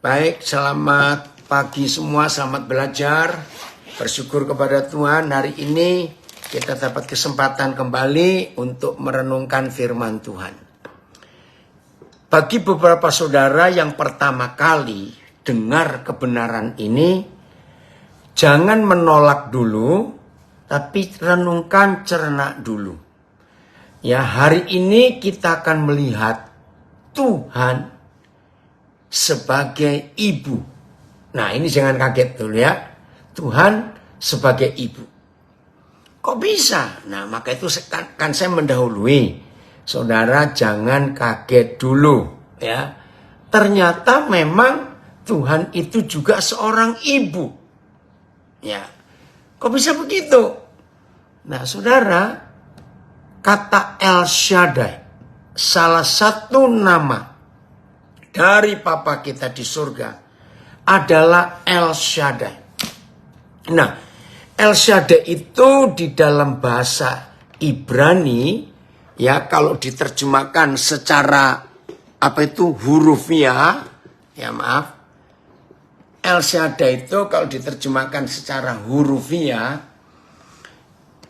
Baik, selamat pagi semua, selamat belajar. Bersyukur kepada Tuhan hari ini kita dapat kesempatan kembali untuk merenungkan firman Tuhan. Bagi beberapa saudara yang pertama kali dengar kebenaran ini, jangan menolak dulu, tapi renungkan, cerna dulu. Ya, hari ini kita akan melihat Tuhan sebagai ibu. Nah, ini jangan kaget dulu ya. Tuhan sebagai ibu. Kok bisa? Nah, maka itu kan saya mendahului. Saudara jangan kaget dulu ya. Ternyata memang Tuhan itu juga seorang ibu. Ya. Kok bisa begitu? Nah, saudara, kata El Shaddai, salah satu nama dari Bapa kita di surga adalah El Shaddai. Nah, El Shaddai itu di dalam bahasa Ibrani, ya kalau diterjemahkan secara hurufiah, ya maaf. El Shaddai itu kalau diterjemahkan secara hurufiah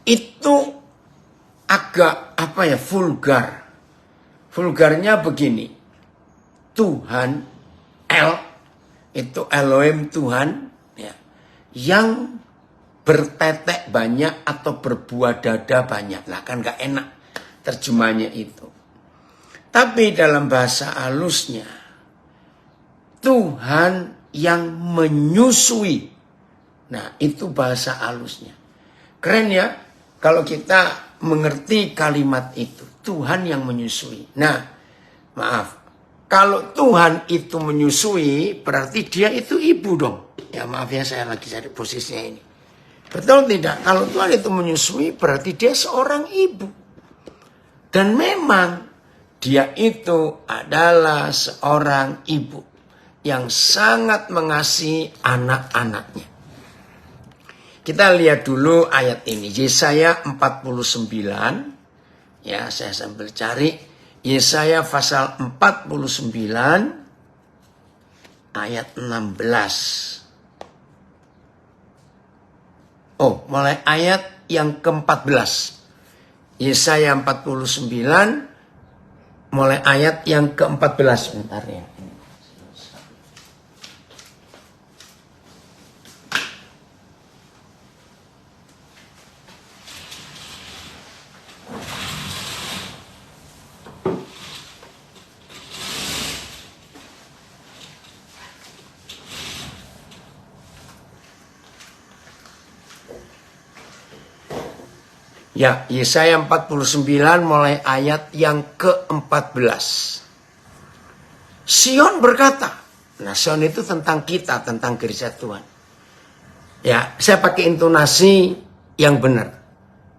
itu agak vulgar. Vulgarnya begini. Tuhan, El, itu Elohim Tuhan, ya, yang bertetek banyak atau berbuah dada banyak. Nah kan gak enak terjemahnya itu. Tapi dalam bahasa halusnya, Tuhan yang menyusui. Nah itu bahasa halusnya. Keren ya, kalau kita mengerti kalimat itu. Tuhan yang menyusui. Nah, maaf. Kalau Tuhan itu menyusui, berarti dia itu ibu dong. Ya maaf ya, saya lagi cari posisinya ini. Betul tidak? Kalau Tuhan itu menyusui, berarti dia seorang ibu. Dan memang dia itu adalah seorang ibu yang sangat mengasihi anak-anaknya. Kita lihat dulu ayat ini. Yesaya 49. Ya, saya sambil cari. Yesaya pasal 49 ayat 16. Oh, mulai ayat yang ke-14. Yesaya 49 mulai ayat yang ke-14. Bentar ya. Ya, Yesaya 49 mulai ayat yang ke-14. Sion berkata, nah Sion itu tentang kita, tentang gereja Tuhan. Ya, saya pakai intonasi yang benar.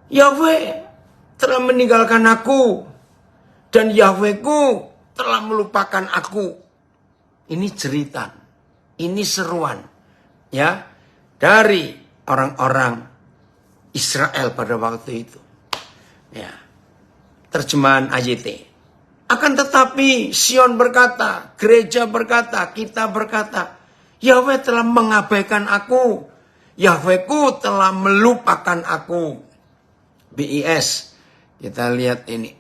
Yahweh telah meninggalkan aku, dan Yahwehku telah melupakan aku. Ini jeritan, ini seruan, ya, dari orang-orang Israel pada waktu itu. Ya. Terjemahan AYT. Akan tetapi Sion berkata, gereja berkata, kita berkata, Yahweh telah mengabaikan aku. Yahwehku telah melupakan aku. BIS. Kita lihat ini.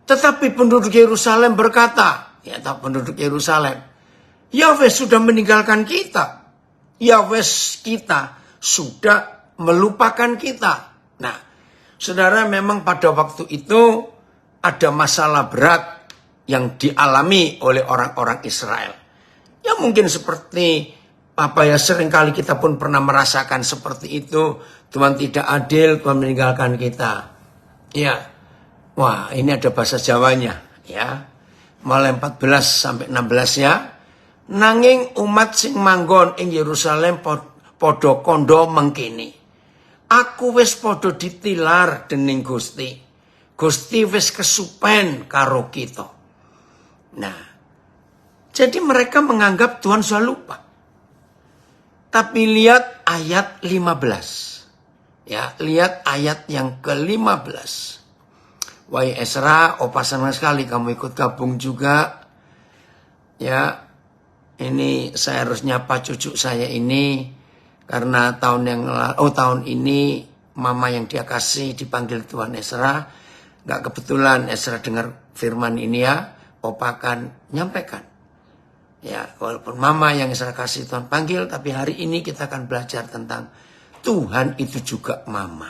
Tetapi penduduk Yerusalem berkata, ya penduduk Yerusalem, Yahweh sudah meninggalkan kita. Yahweh kita sudah melupakan kita. Nah, saudara, memang pada waktu itu ada masalah berat yang dialami oleh orang-orang Israel. Ya mungkin seperti seringkali kita pun pernah merasakan seperti itu. Tuhan tidak adil, Tuhan meninggalkan kita. Ya, wah ini ada bahasa Jawanya. Ya, mulai 14 sampai 16 ya. Nanging umat sing manggon ing Yerusalem podo kondo mengkini. Aku wis podo ditilar dening Gusti. Gusti wis kesupen karo kita. Nah, jadi mereka menganggap Tuhan sudah lupa. Tapi lihat ayat 15. Ya, lihat ayat yang ke-15. Wahai Ezra, senang sekali kamu ikut gabung juga. Ya, ini saya harus nyapa cucu saya ini karena tahun ini mama yang dia kasih dipanggil Tuhan Ezra. Gak kebetulan Ezra dengar firman ini ya, Opa akan nyampaikan. Ya, walaupun mama yang Ezra kasih Tuhan panggil, tapi hari ini kita akan belajar tentang Tuhan itu juga mama.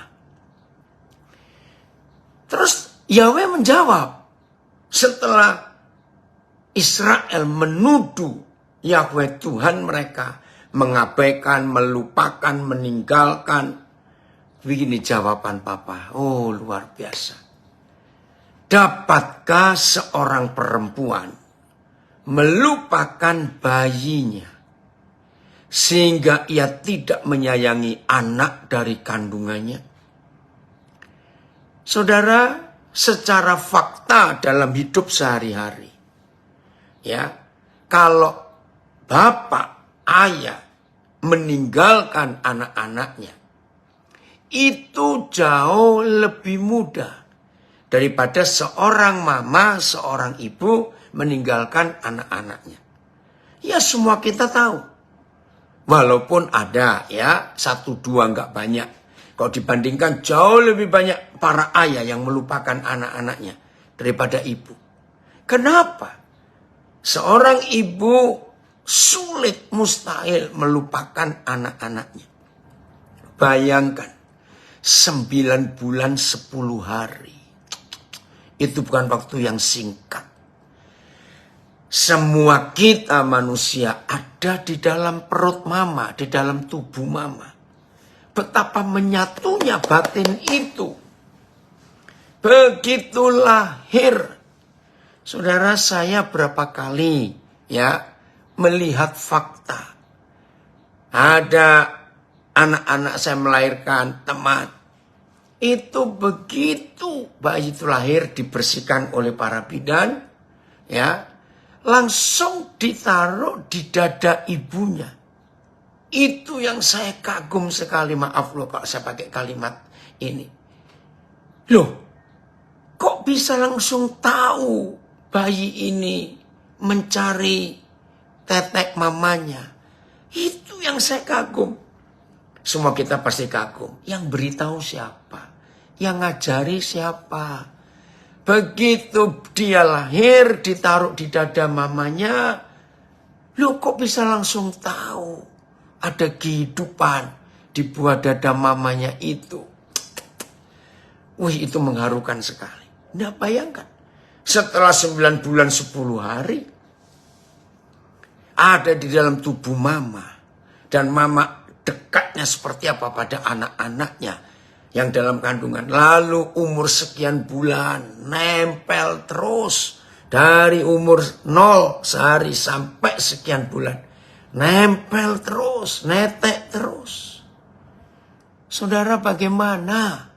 Terus Yahweh menjawab setelah Israel menuduh Yahweh Tuhan mereka, mengabaikan, melupakan, meninggalkan. Begini jawaban Papa. Oh, luar biasa. Dapatkah seorang perempuan melupakan bayinya sehingga ia tidak menyayangi anak dari kandungannya? Saudara, secara fakta dalam hidup sehari-hari, ya, kalau bapak, ayah meninggalkan anak-anaknya, itu jauh lebih mudah daripada seorang mama, seorang ibu meninggalkan anak-anaknya. Ya, semua kita tahu. Walaupun ada ya, 1-2 nggak banyak. Kalau dibandingkan jauh lebih banyak para ayah yang melupakan anak-anaknya daripada ibu. Kenapa? Seorang ibu sulit, mustahil melupakan anak-anaknya. Bayangkan, 9 bulan 10 hari. Itu bukan waktu yang singkat. Semua kita manusia ada di dalam perut mama, di dalam tubuh mama. Betapa menyatunya batin itu. Begitu lahir. Saudara, saya berapa kali ya melihat fakta. Ada anak-anak saya melahirkan, teman. Itu begitu bayi itu lahir dibersihkan oleh para bidan. Ya, langsung ditaruh di dada ibunya. Itu yang saya kagum sekali. Maaf loh kalau saya pakai kalimat ini. Loh, kok bisa langsung tahu bayi ini mencari tetek mamanya? Itu yang saya kagum. Semua kita pasti kagum. Yang beritahu siapa? Yang ngajari siapa? Begitu dia lahir, ditaruh di dada mamanya. Loh, kok bisa langsung tahu? Ada kehidupan di buah dada mamanya itu. Wih, itu mengharukan sekali. Nah, bayangkan. Setelah 9 bulan 10 hari. Ada di dalam tubuh mama. Dan mama dekatnya seperti apa pada anak-anaknya. Yang dalam kandungan. Lalu umur sekian bulan. Nempel terus. Dari umur 0 sehari sampai sekian bulan. Nempel terus, netek terus. Saudara, bagaimana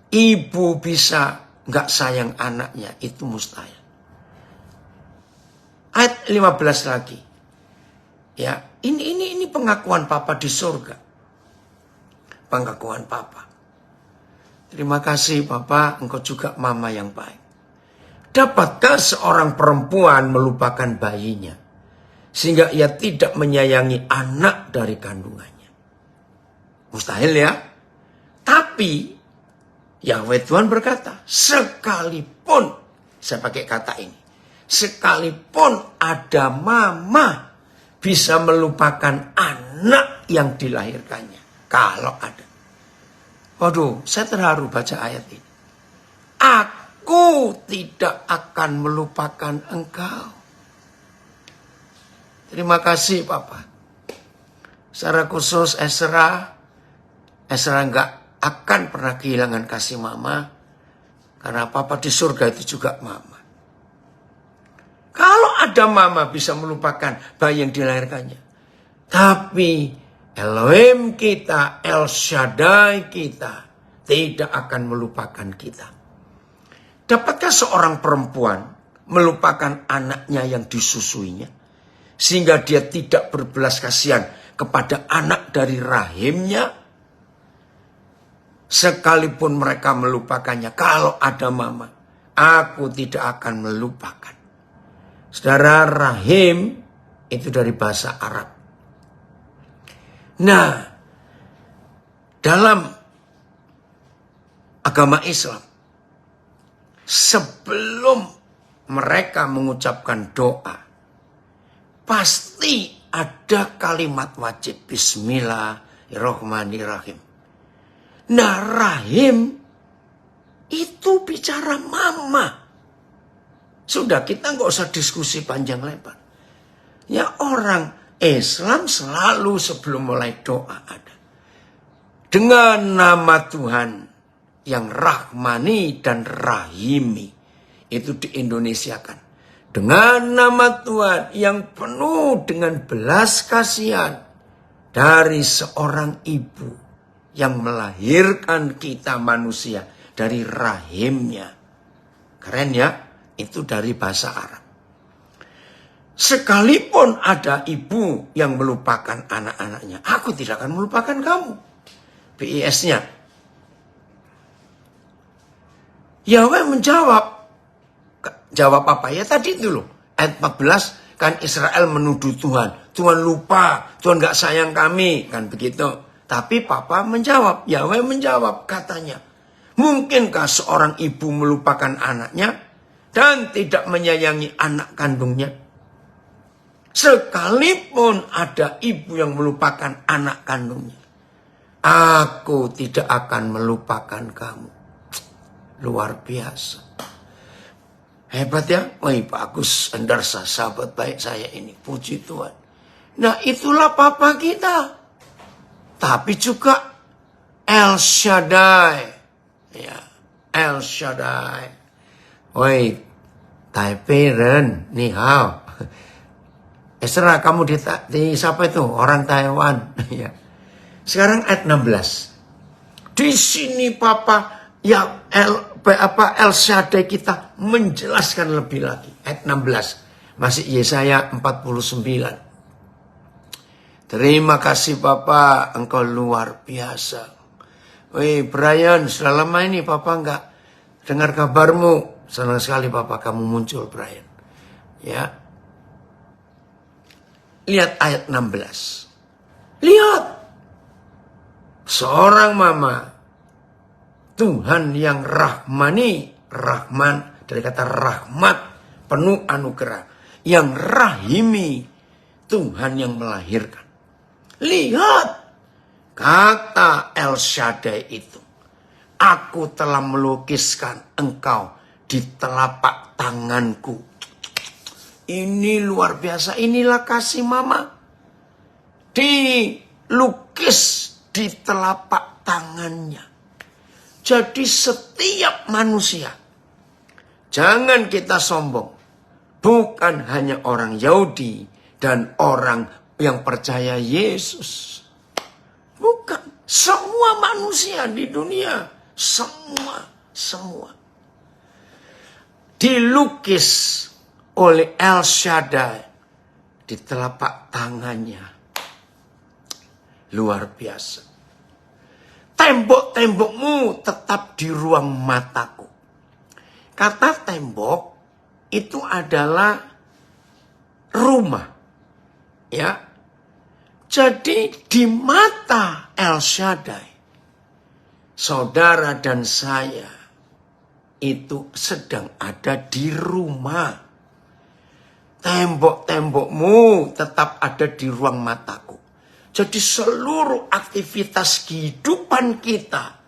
ibu bisa gak sayang anaknya? Itu mustahil. Ayat 15 lagi. Ya, ini pengakuan Papa di surga. Pengakuan Papa. Terima kasih Papa, engkau juga mama yang baik. Dapatkah seorang perempuan melupakan bayinya sehingga ia tidak menyayangi anak dari kandungannya? Mustahil ya. Tapi Yahweh Tuhan berkata, sekalipun, saya pakai kata ini, sekalipun ada mama bisa melupakan anak yang dilahirkannya. Kalau ada. Waduh, saya terharu baca ayat ini. Aku tidak akan melupakan engkau. Terima kasih Papa. Secara khusus Ezra enggak akan pernah kehilangan kasih mama. Karena Papa di surga itu juga mama. Kalau ada mama bisa melupakan bayi yang dilahirkannya. Tapi Elohim kita, El Shaddai kita tidak akan melupakan kita. Dapatkah seorang perempuan melupakan anaknya yang disusuinya? Sehingga dia tidak berbelas kasihan kepada anak dari rahimnya. Sekalipun mereka melupakannya. Kalau ada mama, aku tidak akan melupakan. Saudara, rahim itu dari bahasa Arab. Nah, dalam agama Islam, sebelum mereka mengucapkan doa, pasti ada kalimat wajib, Bismillahirrahmanirrahim. Nah, rahim itu bicara mama. Sudah, kita nggak usah diskusi panjang lebar. Ya, orang Islam selalu sebelum mulai doa ada. Dengan nama Tuhan yang Rahmani dan Rahimi. Itu diindonesiakan. Dengan nama Tuhan yang penuh dengan belas kasihan dari seorang ibu yang melahirkan kita manusia dari rahimnya. Keren ya? Itu dari bahasa Arab. Sekalipun ada ibu yang melupakan anak-anaknya, aku tidak akan melupakan kamu. BIS-nya. Yahweh menjawab. Jawab apa? Ya tadi itu loh. Ayat 14 kan Israel menuduh Tuhan. Tuhan lupa, Tuhan gak sayang kami. Kan begitu. Tapi Papa menjawab. Yahweh menjawab katanya. Mungkinkah seorang ibu melupakan anaknya dan tidak menyayangi anak kandungnya? Sekalipun ada ibu yang melupakan anak kandungnya, aku tidak akan melupakan kamu. Luar biasa. Hebat ya. Wih, bagus. Endarsa, sahabat baik saya ini. Puji Tuhan. Nah, itulah Papa kita. Tapi juga El Shaddai. Ya, El Shaddai. Woi, Taipei Ren, ni hao. Serah kamu di siapa itu? Orang Taiwan. Ya. Sekarang ayat 16. Di sini Papa ya El Shaddai kita menjelaskan lebih lagi. Ayat 16. Masih Yesaya 49. Terima kasih Papa, engkau luar biasa. Wih Brian, sudah lama ini Papa enggak dengar kabarmu. Senang sekali Papa kamu muncul Brian. Ya. Lihat ayat 16. Lihat. Seorang mama. Tuhan yang rahmani. Rahman dari kata rahmat. Penuh anugerah. Yang rahimi. Tuhan yang melahirkan. Lihat. Kata El Shaddai itu. Aku telah melukiskan engkau di telapak tanganku. Ini luar biasa. Inilah kasih mama. Dilukis di telapak tangannya. Jadi setiap manusia. Jangan kita sombong. Bukan hanya orang Yahudi. Dan orang yang percaya Yesus. Bukan. Semua manusia di dunia. Semua. Dilukis oleh El Shaddai di telapak tangannya. Luar biasa. Tembok-tembokmu tetap di ruang mataku. Kata tembok itu adalah rumah. Ya. Jadi di mata El Shaddai, saudara dan saya itu sedang ada di rumah. Tembok-tembokmu tetap ada di ruang mataku. Jadi seluruh aktivitas kehidupan kita.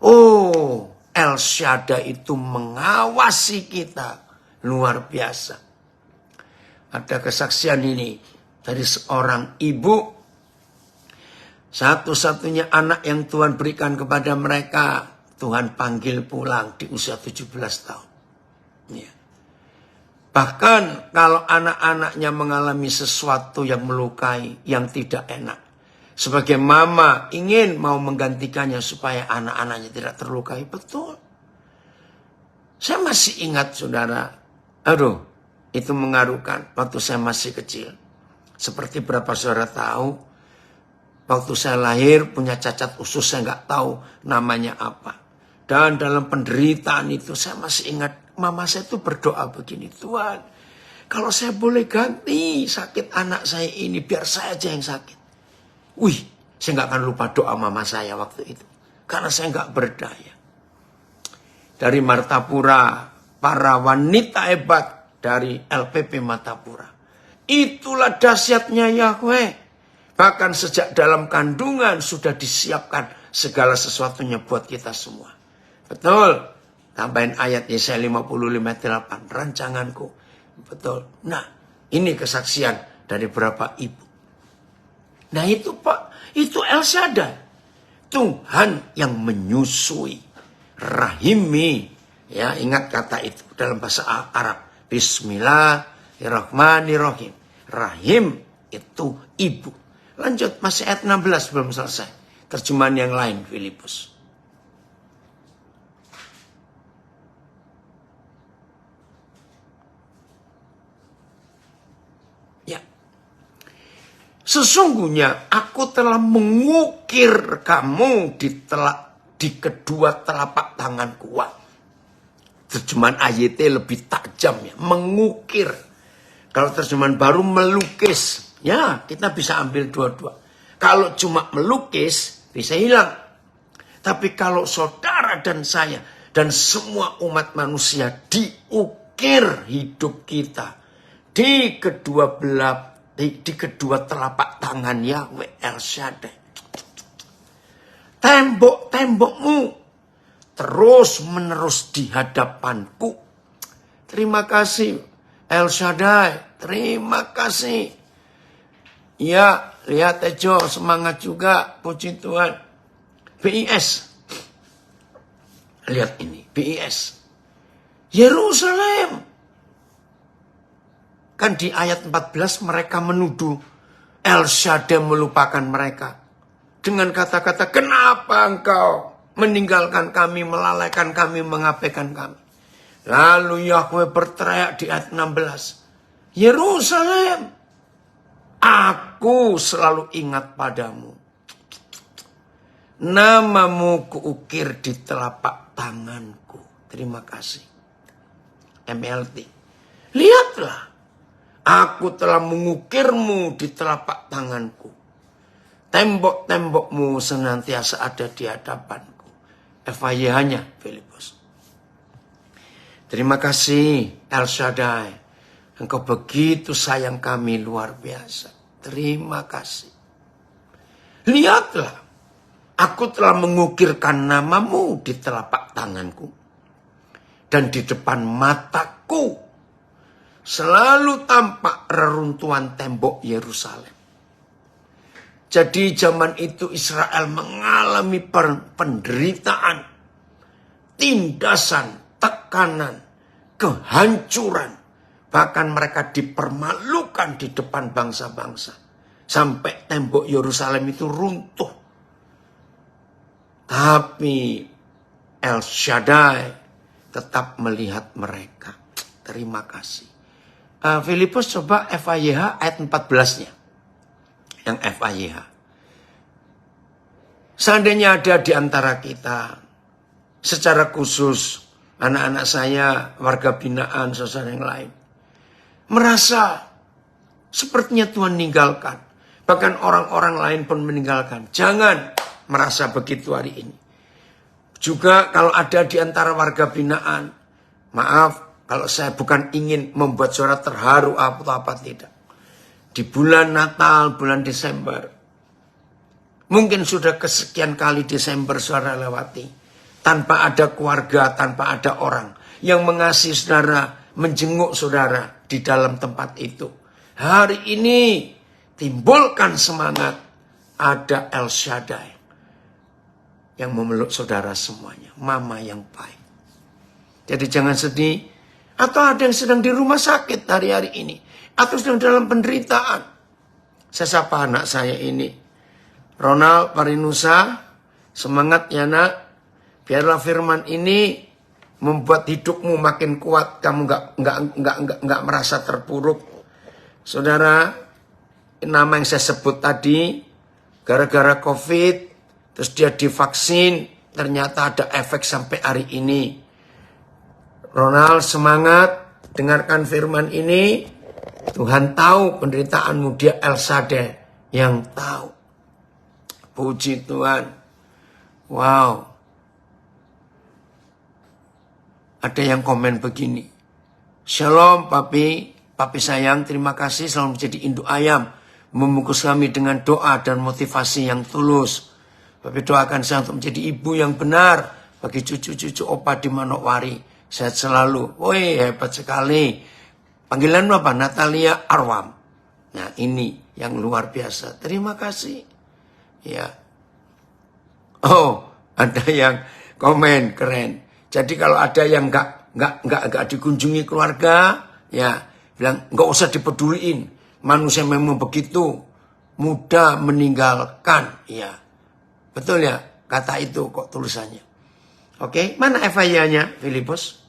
Oh, El Shaddai itu mengawasi kita. Luar biasa. Ada kesaksian ini dari seorang ibu. Satu-satunya anak yang Tuhan berikan kepada mereka. Tuhan panggil pulang di usia 17 tahun. Ya. Bahkan kalau anak-anaknya mengalami sesuatu yang melukai, yang tidak enak. Sebagai mama ingin mau menggantikannya supaya anak-anaknya tidak terlukai. Betul. Saya masih ingat saudara. Aduh, itu mengharukan waktu saya masih kecil. Seperti berapa saudara tahu. Waktu saya lahir punya cacat usus, saya nggak tahu namanya apa. Dan dalam penderitaan itu saya masih ingat. Mama saya itu berdoa begini, Tuhan, Kalau saya boleh ganti sakit anak saya ini, biar saya aja yang sakit. Wih, saya nggak akan lupa doa mama saya waktu itu. Karena saya nggak berdaya. Dari Martapura, para wanita hebat dari LPP Martapura. Itulah dahsyatnya Yahweh. Bahkan sejak dalam kandungan sudah disiapkan segala sesuatunya buat kita semua. Betul. Tambahin ayat Yesaya 55:8. Rancanganku. Betul. Nah, ini kesaksian dari beberapa ibu. Nah itu Pak, itu El Shaddai. Tuhan yang menyusui. Rahimi. Ya, ingat kata itu dalam bahasa Arab. Bismillahirrahmanirrahim. Rahim itu ibu. Lanjut, masih ayat 16 belum selesai. Terjemahan yang lain, Filipus. Ya. Sesungguhnya aku telah mengukir kamu di kedua telapak tanganku. Wah. Terjemahan AYT lebih tajam ya. Mengukir. Kalau terjemahan baru melukis. Ya, kita bisa ambil dua-dua. Kalau cuma melukis, bisa hilang. Tapi kalau saudara dan saya dan semua umat manusia diukir hidup kita di kedua telapak tangan Yahweh El Shaddai. Tembok-tembokmu terus menerus di hadapanku. Terima kasih El Shaddai. Terima kasih. Ya, lihat Tejo, semangat juga, puji Tuhan. BIS. Lihat ini, BIS. Yerusalem. Kan di ayat 14 mereka menuduh El Shaddai melupakan mereka. Dengan kata-kata, kenapa engkau meninggalkan kami, melalaikan kami, mengabaikan kami. Lalu Yahweh berteriak di ayat 16. Yerusalem. Aku selalu ingat padamu. Namamu kuukir di telapak tanganku. Terima kasih. MLT. Lihatlah. Aku telah mengukirmu di telapak tanganku. Tembok-tembokmu senantiasa ada di hadapanku. FYH-nya, Filipus. Terima kasih, El Shaddai. Engkau begitu sayang kami, luar biasa. Terima kasih. Lihatlah, aku telah mengukirkan namamu di telapak tanganku. Dan di depan mataku selalu tampak reruntuhan tembok Yerusalem. Jadi zaman itu Israel mengalami penderitaan, tindasan, tekanan, kehancuran. Bahkan mereka dipermalukan di depan bangsa-bangsa. Sampai tembok Yerusalem itu runtuh. Tapi El Shaddai tetap melihat mereka. Terima kasih. Filipus coba FAYH ayat 14-nya. Yang FAYH. Seandainya ada di antara kita, secara khusus anak-anak saya, warga binaan, saudara yang lain, merasa sepertinya Tuhan meninggalkan. Bahkan orang-orang lain pun meninggalkan. Jangan merasa begitu hari ini. Juga kalau ada di antara warga binaan, maaf kalau saya bukan ingin membuat saudara terharu atau apa tidak. Di bulan Natal, bulan Desember, mungkin sudah kesekian kali Desember saudara lewati. Tanpa ada keluarga, tanpa ada orang yang mengasihi saudara, menjenguk saudara di dalam tempat itu. Hari ini timbulkan semangat. Ada El Shaddai yang memeluk saudara semuanya. Mama yang baik. Jadi jangan sedih. Atau ada yang sedang di rumah sakit hari-hari ini. Atau sedang dalam penderitaan. Saya sapa anak saya ini. Ronald Parinusa. Semangat ya nak. Biarlah firman ini membuat hidupmu makin kuat. Kamu nggak merasa terpuruk. Saudara, nama yang saya sebut tadi, gara-gara COVID, terus dia divaksin, ternyata ada efek sampai hari ini. Ronald semangat, dengarkan firman ini. Tuhan tahu penderitaanmu, Dia El Shaddai yang tahu. Puji Tuhan. Wow. Ada yang komen begini. Shalom papi sayang, terima kasih selalu menjadi induk ayam. Membungkus kami dengan doa dan motivasi yang tulus. Papi doakan saya untuk menjadi ibu yang benar bagi cucu-cucu Opa di Manokwari. Sehat selalu. Woi, hebat sekali. Panggilan apa? Natalia Arwam. Nah, ini yang luar biasa. Terima kasih. Ya. Oh, ada yang komen keren. Jadi kalau ada yang nggak dikunjungi keluarga, ya bilang nggak usah dipeduliin. Manusia memang begitu mudah meninggalkan. Ya, betul ya kata itu kok tulisannya. Oke, mana FIA-nya Filipus?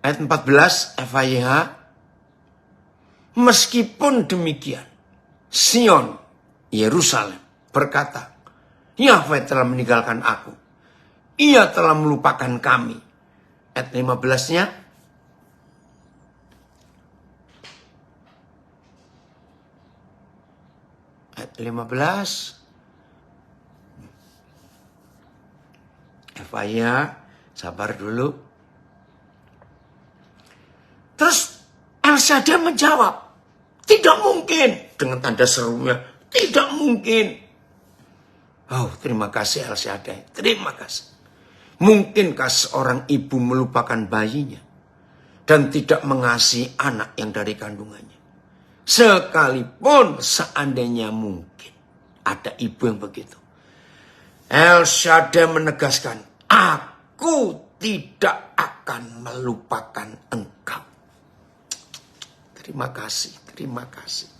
Ayat 14 FIH. Meskipun demikian, Sion, Yerusalem berkata, Yahweh telah meninggalkan aku. Ia telah melupakan kami. Ayat 15-nya. Ayat 15. FIA, sabar dulu. Terus El Shaddai menjawab, tidak mungkin. Dengan tanda serunya, tidak mungkin. Oh, terima kasih El Shaddai, terima kasih. Mungkinkah seorang ibu melupakan bayinya dan tidak mengasihi anak yang dari kandungannya? Sekalipun seandainya mungkin ada ibu yang begitu. El Shaddai menegaskan, aku tidak akan melupakan engkau. Terima kasih, terima kasih.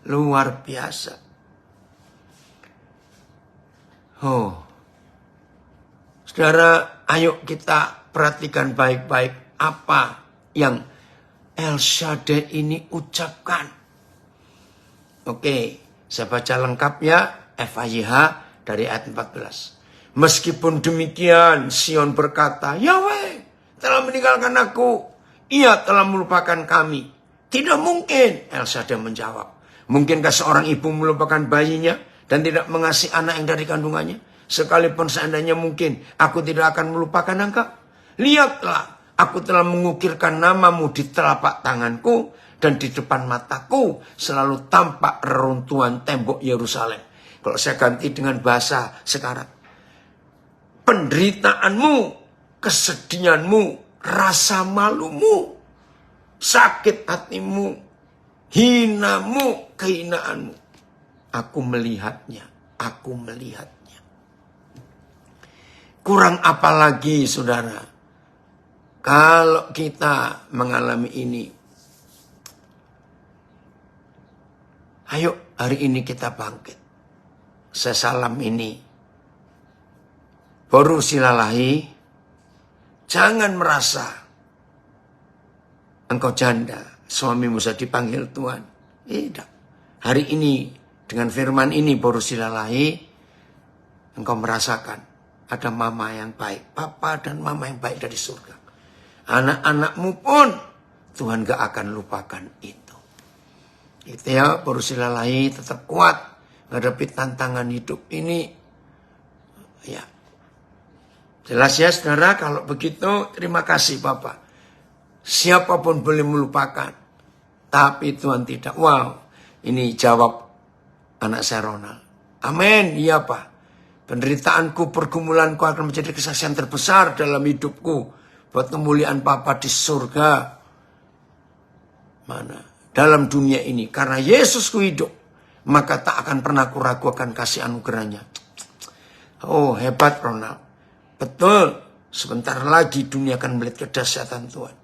Luar biasa. Oh, saudara, ayo kita perhatikan baik-baik apa yang El Shaddai ini ucapkan. Oke, saya baca lengkapnya FIH dari ayat 14. Meskipun demikian, Sion berkata, Yahweh telah meninggalkan aku. Ia telah melupakan kami. Tidak mungkin, El Shaddai menjawab. Mungkinkah seorang ibu melupakan bayinya dan tidak mengasihi anak yang dari kandungannya? Sekalipun seandainya mungkin, aku tidak akan melupakan engkau. Lihatlah, aku telah mengukirkan namamu di telapak tanganku dan di depan mataku selalu tampak reruntuhan tembok Yerusalem. Kalau saya ganti dengan bahasa sekarang, penderitaanmu, kesedihanmu, rasa malumu, sakit hatimu, hinamu, kehinaanmu. Aku melihatnya, aku melihatnya. Kurang apa lagi, saudara, kalau kita mengalami ini. Ayo hari ini kita bangkit. Sesalam ini. Boru silalahi. Jangan merasa engkau janda, suamimu sudah dipanggil Tuhan. Tidak. Hari ini dengan firman ini boru silalahi, engkau merasakan ada mama yang baik, papa dan mama yang baik dari surga. Anak-anakmu pun Tuhan gak akan lupakan itu. Itu ya, boru silalahi, tetap kuat menghadapi tantangan hidup ini. Ya. Jelas ya saudara, kalau begitu terima kasih Bapak. Siapapun boleh melupakan, tapi Tuhan tidak. Wow, ini jawab anak saya Ronald. Amin, iya Pak. Penderitaanku, pergumulanku akan menjadi kesaksian terbesar dalam hidupku. Buat kemuliaan Bapa di surga. Mana? Dalam dunia ini. Karena Yesusku hidup, maka tak akan pernah kuragu akan kasih anugerahnya. Oh, hebat Ronald. Betul, sebentar lagi dunia akan melihat kedahsyatan Tuhan.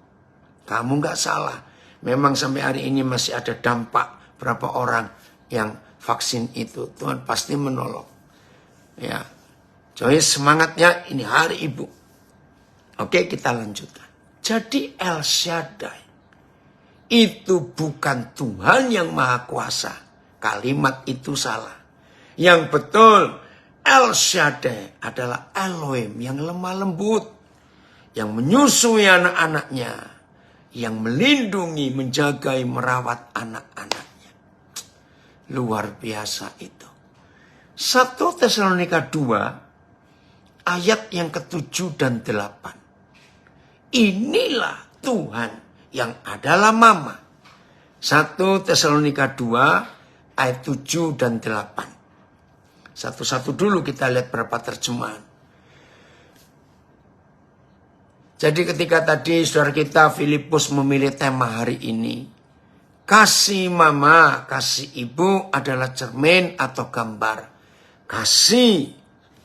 Kamu gak salah. Memang sampai hari ini masih ada dampak berapa orang yang vaksin itu. Tuhan pasti menolong. Ya, Joy semangatnya ini hari Ibu. Oke, kita lanjutkan. Jadi El Shaddai itu bukan Tuhan yang Maha Kuasa. Kalimat itu salah. Yang betul, El Shaddai adalah Elohim yang lemah lembut, yang menyusui anak-anaknya, yang melindungi, menjagai, merawat anak-anaknya. Luar biasa itu. 1 Tesalonika 2 ayat yang ke-7 dan 8. Inilah Tuhan yang adalah Mama. 1 Tesalonika 2 ayat 7 dan 8. Satu-satu dulu kita lihat berapa terjemahan. Jadi ketika tadi saudara kita Filipus memilih tema hari ini, kasih mama, kasih ibu adalah cermin atau gambar kasih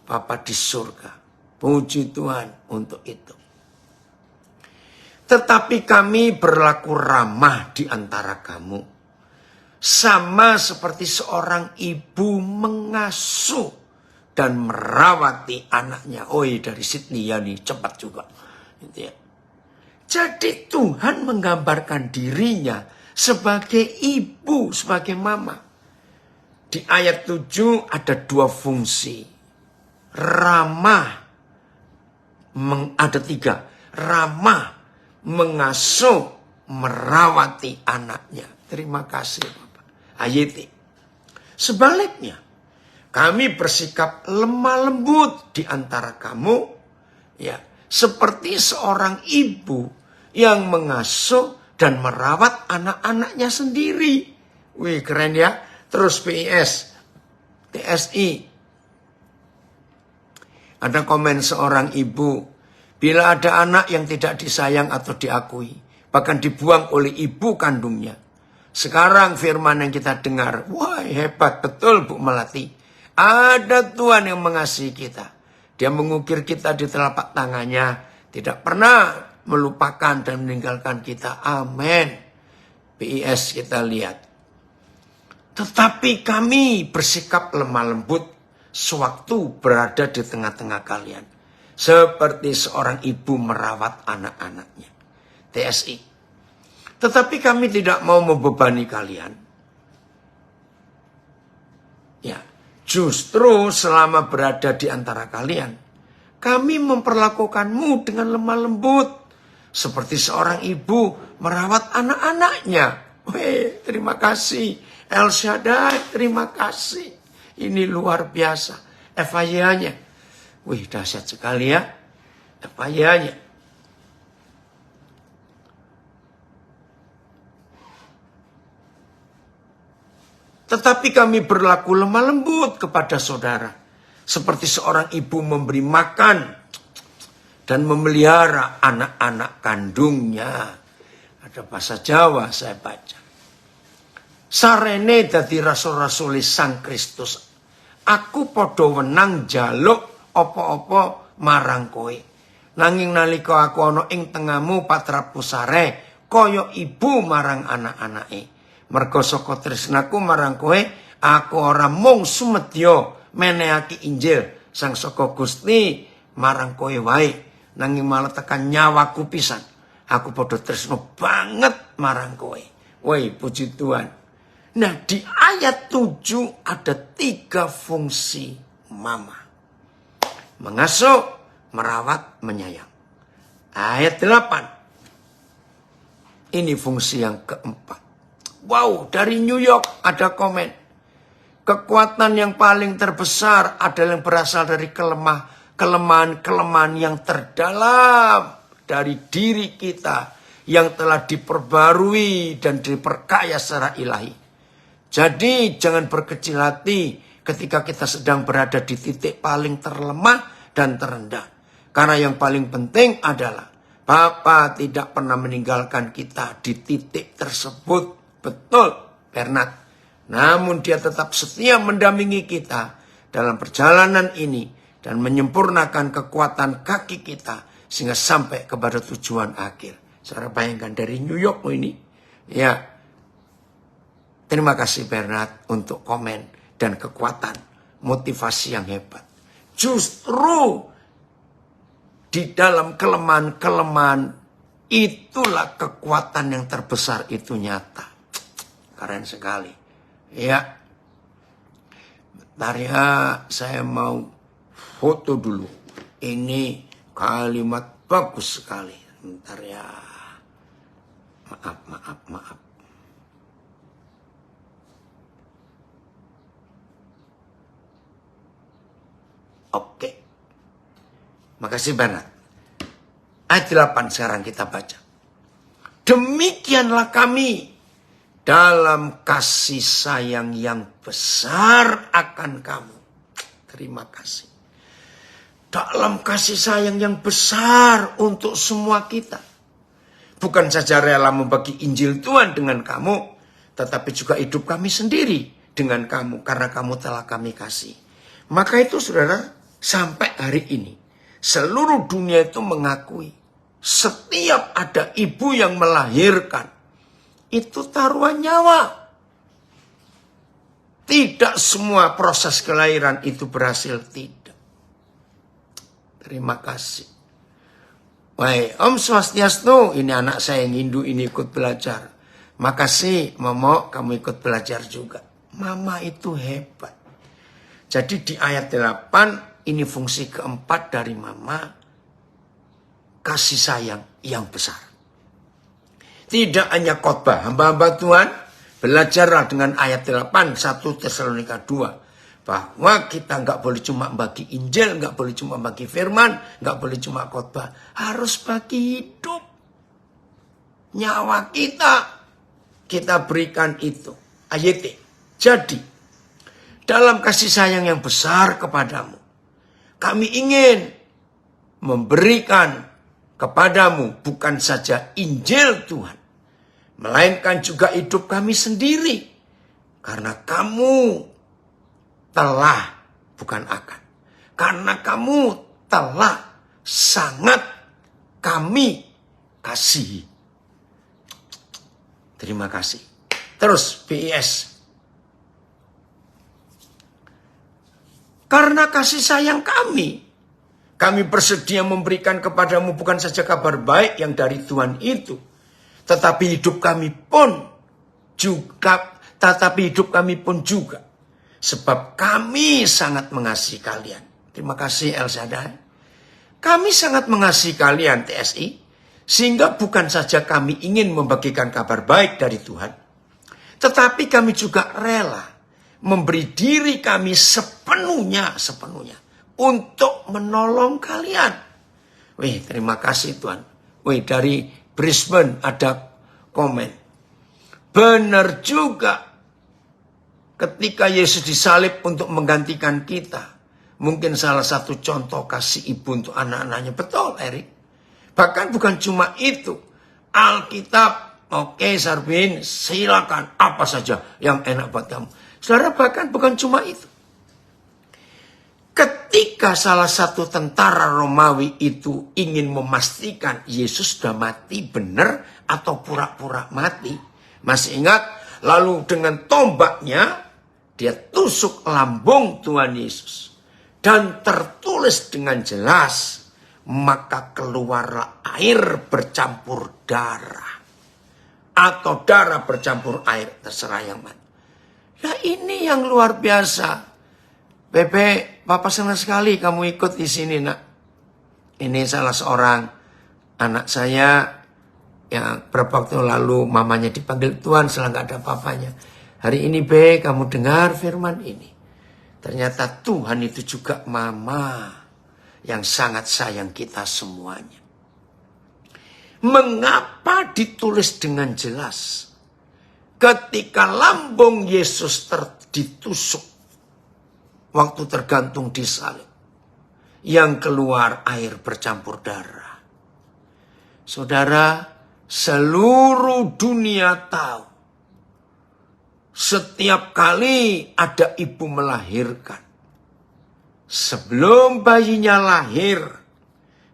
Bapa di surga. Puji Tuhan untuk itu. Tetapi kami berlaku ramah di antara kamu, sama seperti seorang ibu mengasuh dan merawati anaknya. Oi, dari Sydney ya nih, cepat juga. Jadi Tuhan menggambarkan dirinya sebagai ibu, sebagai mama. Di ayat 7 ada 2 fungsi. Ramah, ada 3. Ramah, mengasuh, merawati anaknya. Terima kasih Bapak. Ayat. Sebaliknya, kami bersikap lemah lembut di antara kamu, ya, seperti seorang ibu yang mengasuh dan merawat anak-anaknya sendiri. Wih, keren ya. Terus PIS, TSI. Ada komen seorang ibu, bila ada anak yang tidak disayang atau diakui, bahkan dibuang oleh ibu kandungnya. Sekarang firman yang kita dengar, wah hebat betul Bu Melati. Ada Tuhan yang mengasihi kita. Dia mengukir kita di telapak tangannya. Tidak pernah melupakan dan meninggalkan kita. Amin. PIS kita lihat. Tetapi kami bersikap lemah lembut sewaktu berada di tengah-tengah kalian. Seperti seorang ibu merawat anak-anaknya. TSI. Tetapi kami tidak mau membebani kalian. Ya. Justru selama berada di antara kalian, kami memperlakukanmu dengan lemah lembut. Seperti seorang ibu merawat anak-anaknya. Weh, terima kasih. El Shaddai, terima kasih. Ini luar biasa. FIA-nya. Wih, dahsyat sekali ya. FIA-nya. Tetapi kami berlaku lemah lembut kepada saudara. Seperti seorang ibu memberi makan dan memelihara anak-anak kandungnya. Ada bahasa Jawa saya baca. Sarene dadi rasul-rasul Sang Kristus. Aku podo wenang jaluk opo-opo marang kowe. Nanging nalika aku ana ing tengahmu patrapu sare kaya ibu marang anak-anake. Merga saka tresnaku marang kowe, aku ora mung sumedya menehake Injil sang saka Gusti marang kowe wae, nanging malah tekan nyawaku pisan. Aku padha tresno banget marang kowe. Woi, puji Tuhan. Nah, di ayat 7 ada 3 fungsi mama. Mengasuh, merawat, menyayang. Ayat 8. Ini fungsi yang keempat. Wow, dari New York ada komen. Kekuatan yang paling terbesar adalah yang berasal dari kelemahan yang terdalam dari diri kita yang telah diperbarui dan diperkaya secara ilahi. Jadi jangan berkecil hati ketika kita sedang berada di titik paling terlemah dan terendah. Karena yang paling penting adalah Bapa tidak pernah meninggalkan kita di titik tersebut. Betul, Bernard. Namun dia tetap setia mendampingi kita dalam perjalanan ini dan menyempurnakan kekuatan kaki kita sehingga sampai kepada tujuan akhir. Saudara bayangkan dari New York ini. Ya, terima kasih Bernard untuk komen dan kekuatan motivasi yang hebat. Justru di dalam kelemahan-kelemahan itulah kekuatan yang terbesar itu nyata. Keren sekali. Ya. Bentar ya, saya mau foto dulu. Ini kalimat Bagus sekali. Bentar ya. Maaf. Oke. Makasih Bernard. Ayat 8 sekarang kita baca. Demikianlah kami dalam kasih sayang yang besar akan kamu. Terima kasih. Dalam kasih sayang yang besar untuk semua kita. Bukan saja rela membagi Injil Tuhan dengan kamu, tetapi juga hidup kami sendiri dengan kamu, karena kamu telah kami kasih. Maka itu saudara, sampai hari ini, seluruh dunia itu mengakui, setiap ada ibu yang melahirkan, itu taruhan nyawa. Tidak semua proses kelahiran itu berhasil, tidak. Terima kasih. Baik, Om Swastiastu, ini anak saya yang Hindu ini ikut belajar. Makasih, Momo, kamu ikut belajar juga. Mama itu hebat. Jadi di ayat 8, ini fungsi keempat dari Mama, kasih sayang yang besar. Tidak hanya khotbah, hamba-hamba Tuhan, belajarlah dengan ayat 8, 1 Tesalonika 2. Bahwa kita nggak boleh cuma bagi Injil, nggak boleh cuma bagi firman, nggak boleh cuma khotbah. Harus bagi hidup. Nyawa kita berikan itu. Ayat. Jadi, dalam kasih sayang yang besar kepadamu, kami ingin memberikan kepadamu bukan saja Injil Tuhan, melainkan juga hidup kami sendiri. Karena kamu telah, bukan akan. Karena kamu telah sangat kami kasihi. Terima kasih. Terus BIS. Karena kasih sayang kami bersedia memberikan kepadamu bukan saja kabar baik yang dari Tuhan itu, tetapi hidup kami pun juga. Sebab kami sangat mengasihi kalian. Terima kasih El Shaddai. Kami sangat mengasihi kalian TSI. Sehingga bukan saja kami ingin membagikan kabar baik dari Tuhan, tetapi kami juga rela memberi diri kami sepenuhnya untuk menolong kalian. Wih, terima kasih Tuhan. Wih, dari Brisbane ada komen. Benar juga. Ketika Yesus disalib untuk menggantikan kita. Mungkin salah satu contoh kasih ibu untuk anak-anaknya. Betul, Erik. Bahkan bukan cuma itu. Alkitab, oke Sarbin, silakan. Apa saja yang enak buat kamu. Saudara, bahkan bukan cuma itu. Ketika salah satu tentara Romawi itu ingin memastikan Yesus sudah mati benar atau pura-pura mati. Masih ingat? Lalu dengan tombaknya, dia tusuk lambung Tuhan Yesus. Dan tertulis dengan jelas, maka keluarlah air bercampur darah. Atau darah bercampur air, terserah yang mana. Nah ini yang luar biasa. Bebe, Papa senang sekali kamu ikut di sini nak. Ini salah seorang anak saya yang beberapa waktu lalu mamanya dipanggil Tuhan setelah nggak ada papanya. Hari ini Be, kamu dengar firman ini. Ternyata Tuhan itu juga Mama yang sangat sayang kita semuanya. Mengapa ditulis dengan jelas? Ketika lambung Yesus ditusuk, waktu tergantung di salib, yang keluar air bercampur darah. Saudara, seluruh dunia tahu. Setiap kali ada ibu melahirkan, sebelum bayinya lahir,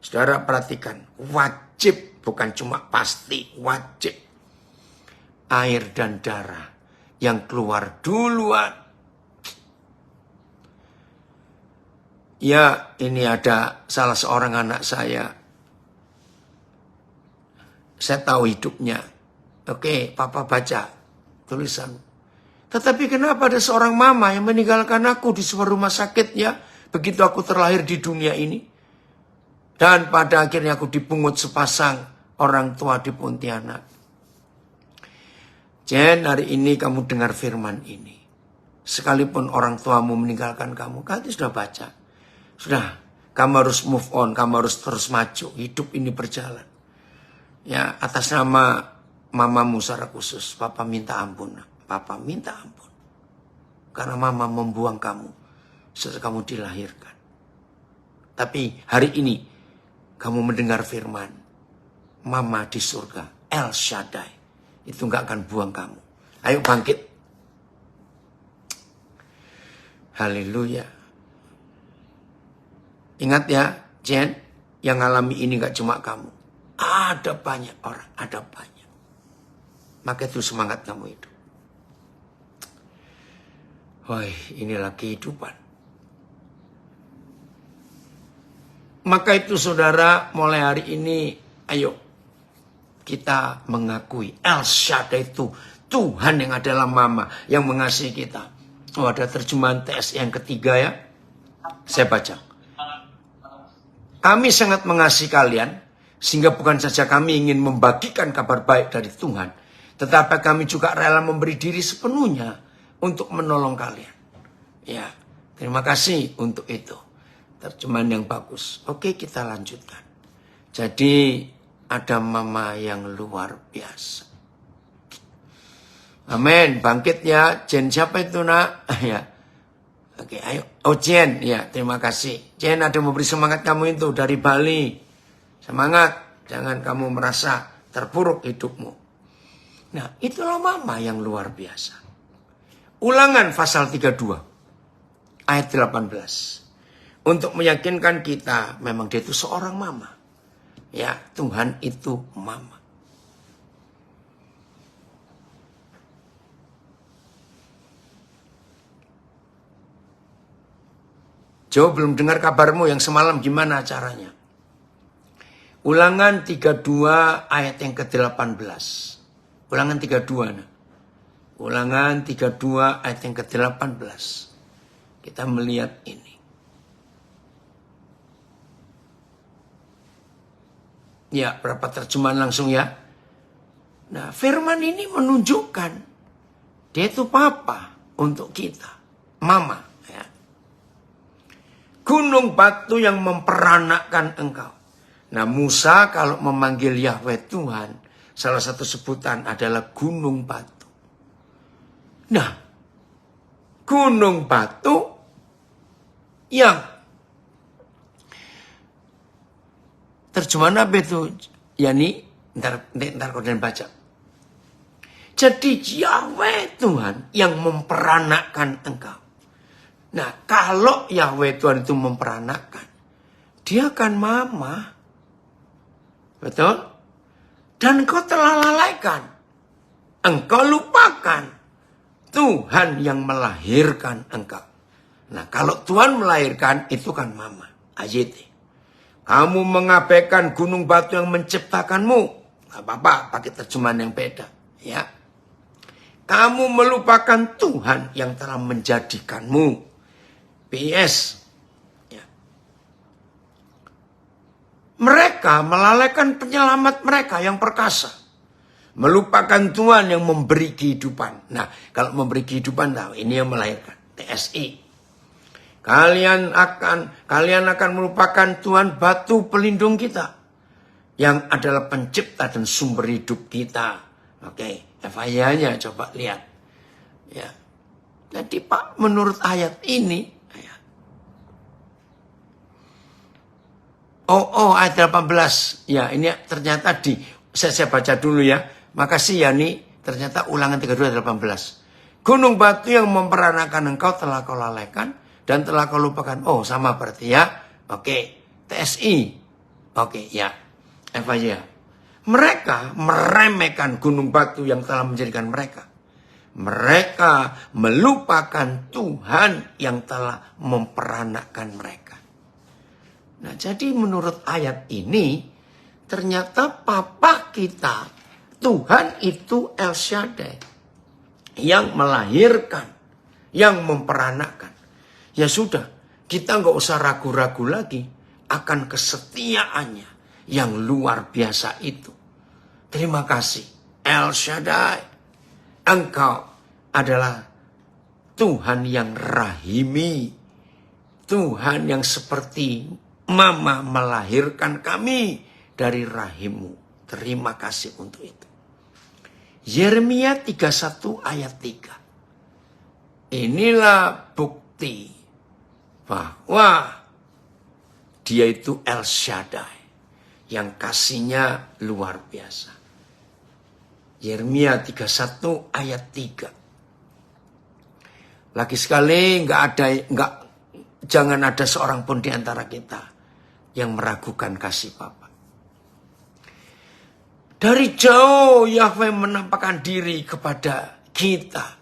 saudara perhatikan, wajib, bukan cuma pasti, wajib. Air dan darah yang keluar duluan. Ya, ini ada salah seorang anak saya. Saya tahu hidupnya. Oke, Papa baca tulisan. Tetapi kenapa ada seorang mama yang meninggalkan aku di sebuah rumah sakit ya? Begitu aku terlahir di dunia ini. Dan pada akhirnya aku dipungut sepasang orang tua di Pontianak. Jen, hari ini kamu dengar firman ini. Sekalipun orang tuamu meninggalkan kamu, kan sudah baca. Sudah, kamu harus move on, kamu harus terus maju. Hidup ini berjalan. Ya, atas nama mamamu secara khusus, Papa minta ampun. Papa minta ampun. Karena mama membuang kamu setelah kamu dilahirkan. Tapi hari ini, kamu mendengar firman, Mama di surga, El Shaddai, itu gak akan buang kamu. Ayo bangkit. Haleluya. Ingat ya, Jen, yang ngalami ini gak cuma kamu. Ada banyak orang, ada banyak. Maka itu semangat kamu itu. Woi, inilah kehidupan. Maka itu saudara, mulai hari ini, ayo kita mengakui El Shaddai itu Tuhan yang adalah Mama, yang mengasihi kita. Oh, ada terjemahan TS yang ketiga ya. Saya baca. Kami sangat mengasihi kalian, sehingga bukan saja kami ingin membagikan kabar baik dari Tuhan, tetapi kami juga rela memberi diri sepenuhnya untuk menolong kalian. Ya, terima kasih untuk itu. Terjemahan yang bagus. Oke, kita lanjutkan. Jadi ada Mama yang luar biasa. Amin. Bangkit ya. Jen siapa itu nak? Ya. Oke, ayo. Oh Jen. Ya, terima kasih. Jen ada memberi semangat kamu itu dari Bali. Semangat. Jangan kamu merasa terpuruk hidupmu. Nah, itulah Mama yang luar biasa. Ulangan pasal 32. Ayat 18. Untuk meyakinkan kita, memang dia itu seorang Mama. Ya, Tuhan itu Mama. Jo, belum dengar kabarmu yang semalam gimana caranya? Ulangan 32 ayat yang ke-18. Ulangan 32. Nah. Ulangan 32 ayat yang ke-18. Kita melihat ini. Ya, berapa terjemahan langsung ya. Nah, firman ini menunjukkan dia itu Papa untuk kita. Mama. Ya. Gunung batu yang memperanakkan engkau. Nah, Musa kalau memanggil Yahweh Tuhan, salah satu sebutan adalah gunung batu. Nah, gunung batu yang terjemahan apa itu? Yani, ntar kau dan baca. Jadi Yahweh Tuhan yang memperanakkan engkau. Nah, kalau Yahweh Tuhan itu memperanakkan, dia akan Mama. Betul? Dan engkau telah lalaikan. Engkau lupakan Tuhan yang melahirkan engkau. Nah, kalau Tuhan melahirkan, itu kan Mama. Ayat. Kamu mengabaikan gunung batu yang menciptakanmu. Gak apa-apa, pakai terjemahan yang beda. Ya. Kamu melupakan Tuhan yang telah menjadikanmu. PS. Ya. Mereka melalaikan penyelamat mereka yang perkasa. Melupakan Tuhan yang memberi kehidupan. Nah, kalau memberi kehidupan, tahu ini yang melahirkan. TSI. Kalian akan melupakan Tuhan batu pelindung kita. Yang adalah pencipta dan sumber hidup kita. Oke, FIA-nya coba lihat. Ya. Jadi Pak, menurut ayat ini. Ayat 18. Ya, ini ternyata saya baca dulu ya. Makasih ya nih, ternyata ulangan 32 ayat 18. Gunung batu yang memperanakan engkau telah kau lalaikan. Dan telah kau lupakan. Oh, sama berarti ya. Oke. TSI. Oke, ya. FIA. Mereka meremehkan gunung batu yang telah menjadikan mereka. Mereka melupakan Tuhan yang telah memperanakkan mereka. Nah, jadi menurut ayat ini, ternyata Papa kita, Tuhan itu El Shaddai. Yang melahirkan, yang memperanakkan. Ya sudah, kita nggak usah ragu-ragu lagi. akan kesetiaannya yang luar biasa itu. Terima kasih El Shaddai. Engkau adalah Tuhan yang rahimi. Tuhan yang seperti mama melahirkan kami dari rahimmu. Terima kasih untuk itu. Yeremia 31 ayat 3. Inilah bukti bahwa dia itu El Shaddai yang kasihnya luar biasa. Yeremia 31 ayat 3. Lagi sekali jangan ada seorang pun di antara kita yang meragukan kasih Bapa. Dari jauh Yahweh menampakkan diri kepada kita.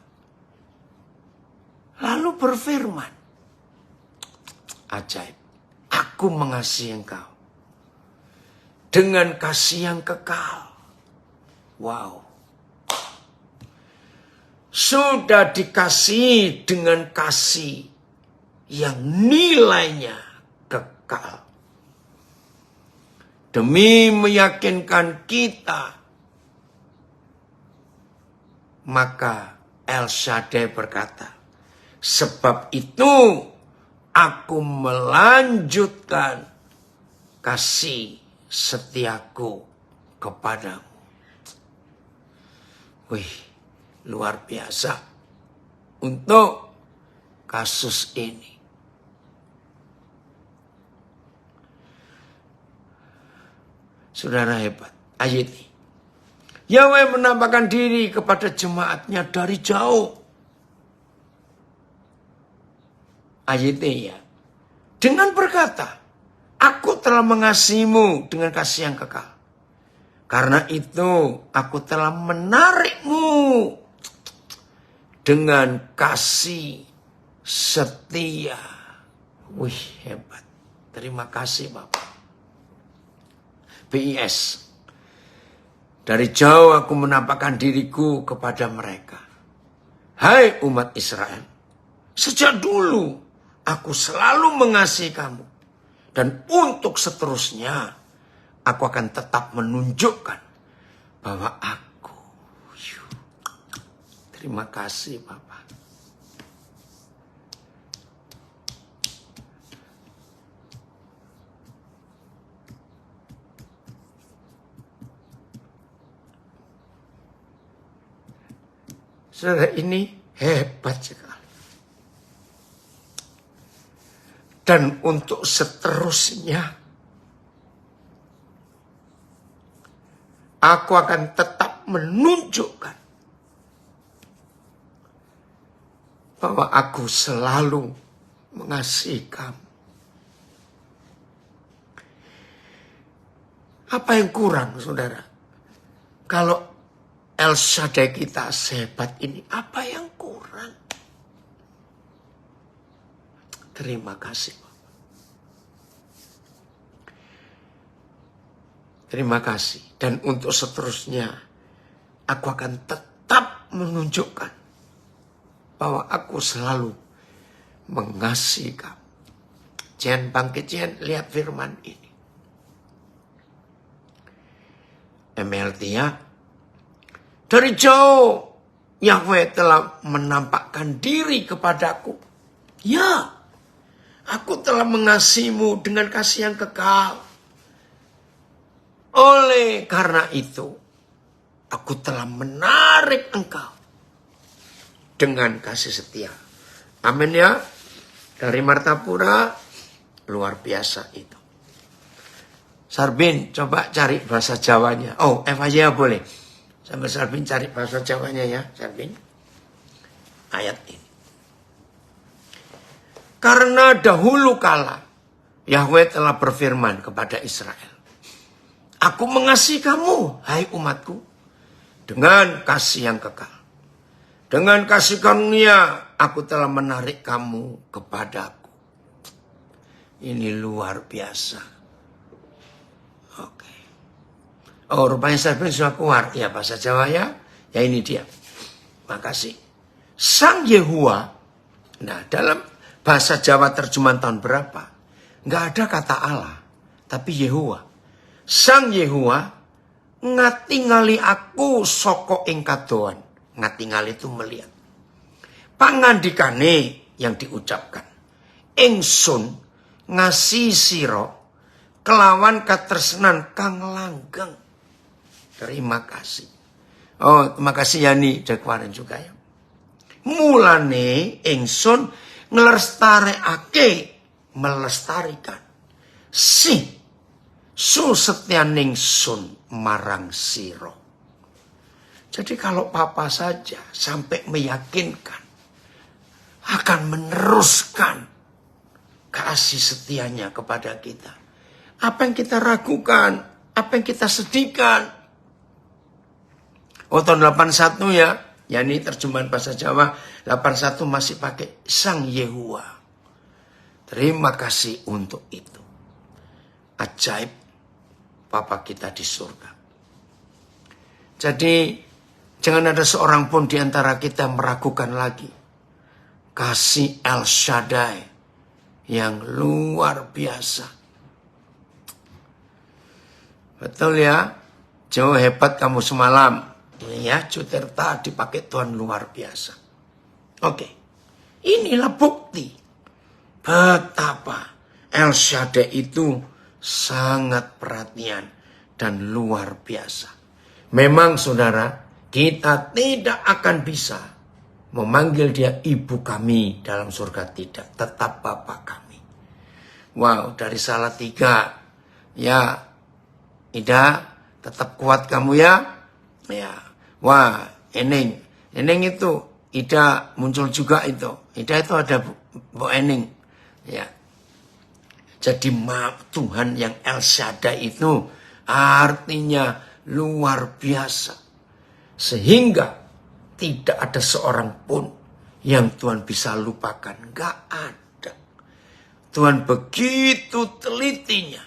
Lalu berfirman, ajaib, aku mengasihi engkau dengan kasih yang kekal. Wow. Sudah dikasihi dengan kasih yang nilainya kekal. Demi meyakinkan kita, maka El Shaddai berkata, sebab itu aku melanjutkan kasih setiaku kepadamu. Wih, luar biasa untuk kasus ini. Saudara hebat, ayat ini. Yahweh menampakkan diri kepada jemaatnya dari jauh. Ayat ini ya. Dengan berkata, aku telah mengasihimu dengan kasih yang kekal. Karena itu aku telah menarikmu dengan kasih setia. Wih, hebat. Terima kasih Bapak. BIS. Dari jauh aku menampakkan diriku kepada mereka. Hai umat Israel. Sejak dulu aku selalu mengasihi kamu. Dan untuk seterusnya aku akan tetap menunjukkan bahwa aku. Terima kasih Bapak. Saudara, ini hebat sekali. Dan untuk seterusnya, aku akan tetap menunjukkan bahwa aku selalu mengasihi kamu. Apa yang kurang, saudara? Kalau El Shaddai kita sehebat ini, apa yang kurang? Terima kasih. Terima kasih. Dan untuk seterusnya, aku akan tetap menunjukkan bahwa aku selalu mengasihi kamu. Jangan bangkit, jangan lihat firman ini. MLT ya. Dari jauh Yahweh telah menampakkan diri kepadaku. Ya, aku telah mengasihimu dengan kasih yang kekal. Oleh karena itu, aku telah menarik engkau dengan kasih setia. Amin ya. Dari Martapura, luar biasa itu. Sarbin, coba cari bahasa Jawanya. Oh, Eva ya boleh. Sambil Sarbin cari bahasa Jawanya ya, Sarbin. Ayat ini. Karena dahulu kala Yahweh telah berfirman kepada Israel. Aku mengasihi kamu, hai umatku, dengan kasih yang kekal. Dengan kasih karunia, aku telah menarik kamu kepadaku. Ini luar biasa. Oke. Oh, rupanya Sarbin sudah keluar. Ya, bahasa Jawa ya. Ya, ini dia. Makasih. Sang Yehuwa. Nah, dalam bahasa Jawa terjemahan tahun berapa? Nggak ada kata Allah. tapi Yehuwa. Sang Yehuwa ngatingali aku saka ing kadoan. Ngatingali itu melihat. Pangandikane yang diucapkan. Ingsun ngasihi sira kelawan katresnan kang langgeng. Terima kasih. Oh, terima kasih Yani dari kemarin juga ya. Mulane ingsun melestarikan si susetyaning sun marang sira. Jadi kalau Papa saja sampai meyakinkan akan meneruskan kasih setianya kepada kita. Apa yang kita ragukan, apa yang kita sedihkan. Oh, tahun 81 ya. Ya ini terjemahan bahasa Jawa. 81 masih pakai Sang Yehuwa. Terima kasih untuk itu. Ajaib Papa kita di surga. Jadi jangan ada seorang pun di antara kita meragukan lagi. Kasih El Shaddai yang luar biasa. Betul ya? Jauh hebat kamu semalam. Ya, Juterta dipakai Tuhan luar biasa. Oke. Inilah bukti betapa El Shaddai itu sangat perhatian dan luar biasa. Memang saudara, kita tidak akan bisa memanggil dia ibu kami dalam surga, tidak. Tetap Bapa kami. Wow, dari Salatiga. Ya, Ida, tetap kuat kamu ya. Ya. Wah, Eneng itu Ida muncul juga itu. Ida itu ada Bu Eneng. Ya. Jadi Tuhan yang El Shaddai itu artinya luar biasa. Sehingga tidak ada seorang pun yang Tuhan bisa lupakan. Gak ada. Tuhan begitu telitinya.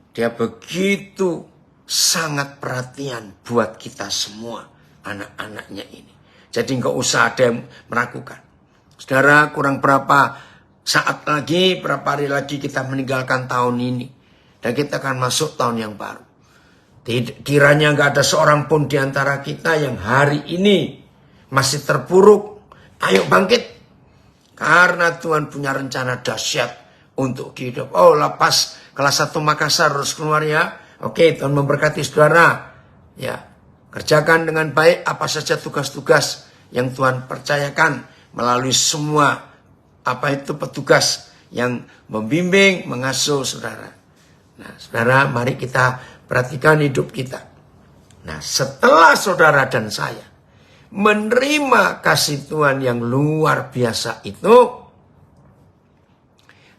Dia begitu sangat perhatian buat kita semua, anak-anaknya ini. Jadi nggak usah ada yang meragukan. Saudara, kurang berapa saat lagi, berapa hari lagi kita meninggalkan tahun ini. Dan kita akan masuk tahun yang baru. Kiranya nggak ada seorang pun di antara kita yang hari ini masih terpuruk. Ayo bangkit. Karena Tuhan punya rencana dahsyat untuk hidup. Oh, lapas kelas 1 Makassar harus keluar ya. Oke, Tuhan memberkati saudara. Ya, kerjakan dengan baik apa saja tugas-tugas yang Tuhan percayakan melalui semua petugas yang membimbing, mengasuh saudara. Nah, saudara, mari kita perhatikan hidup kita. Nah, setelah saudara dan saya menerima kasih Tuhan yang luar biasa itu,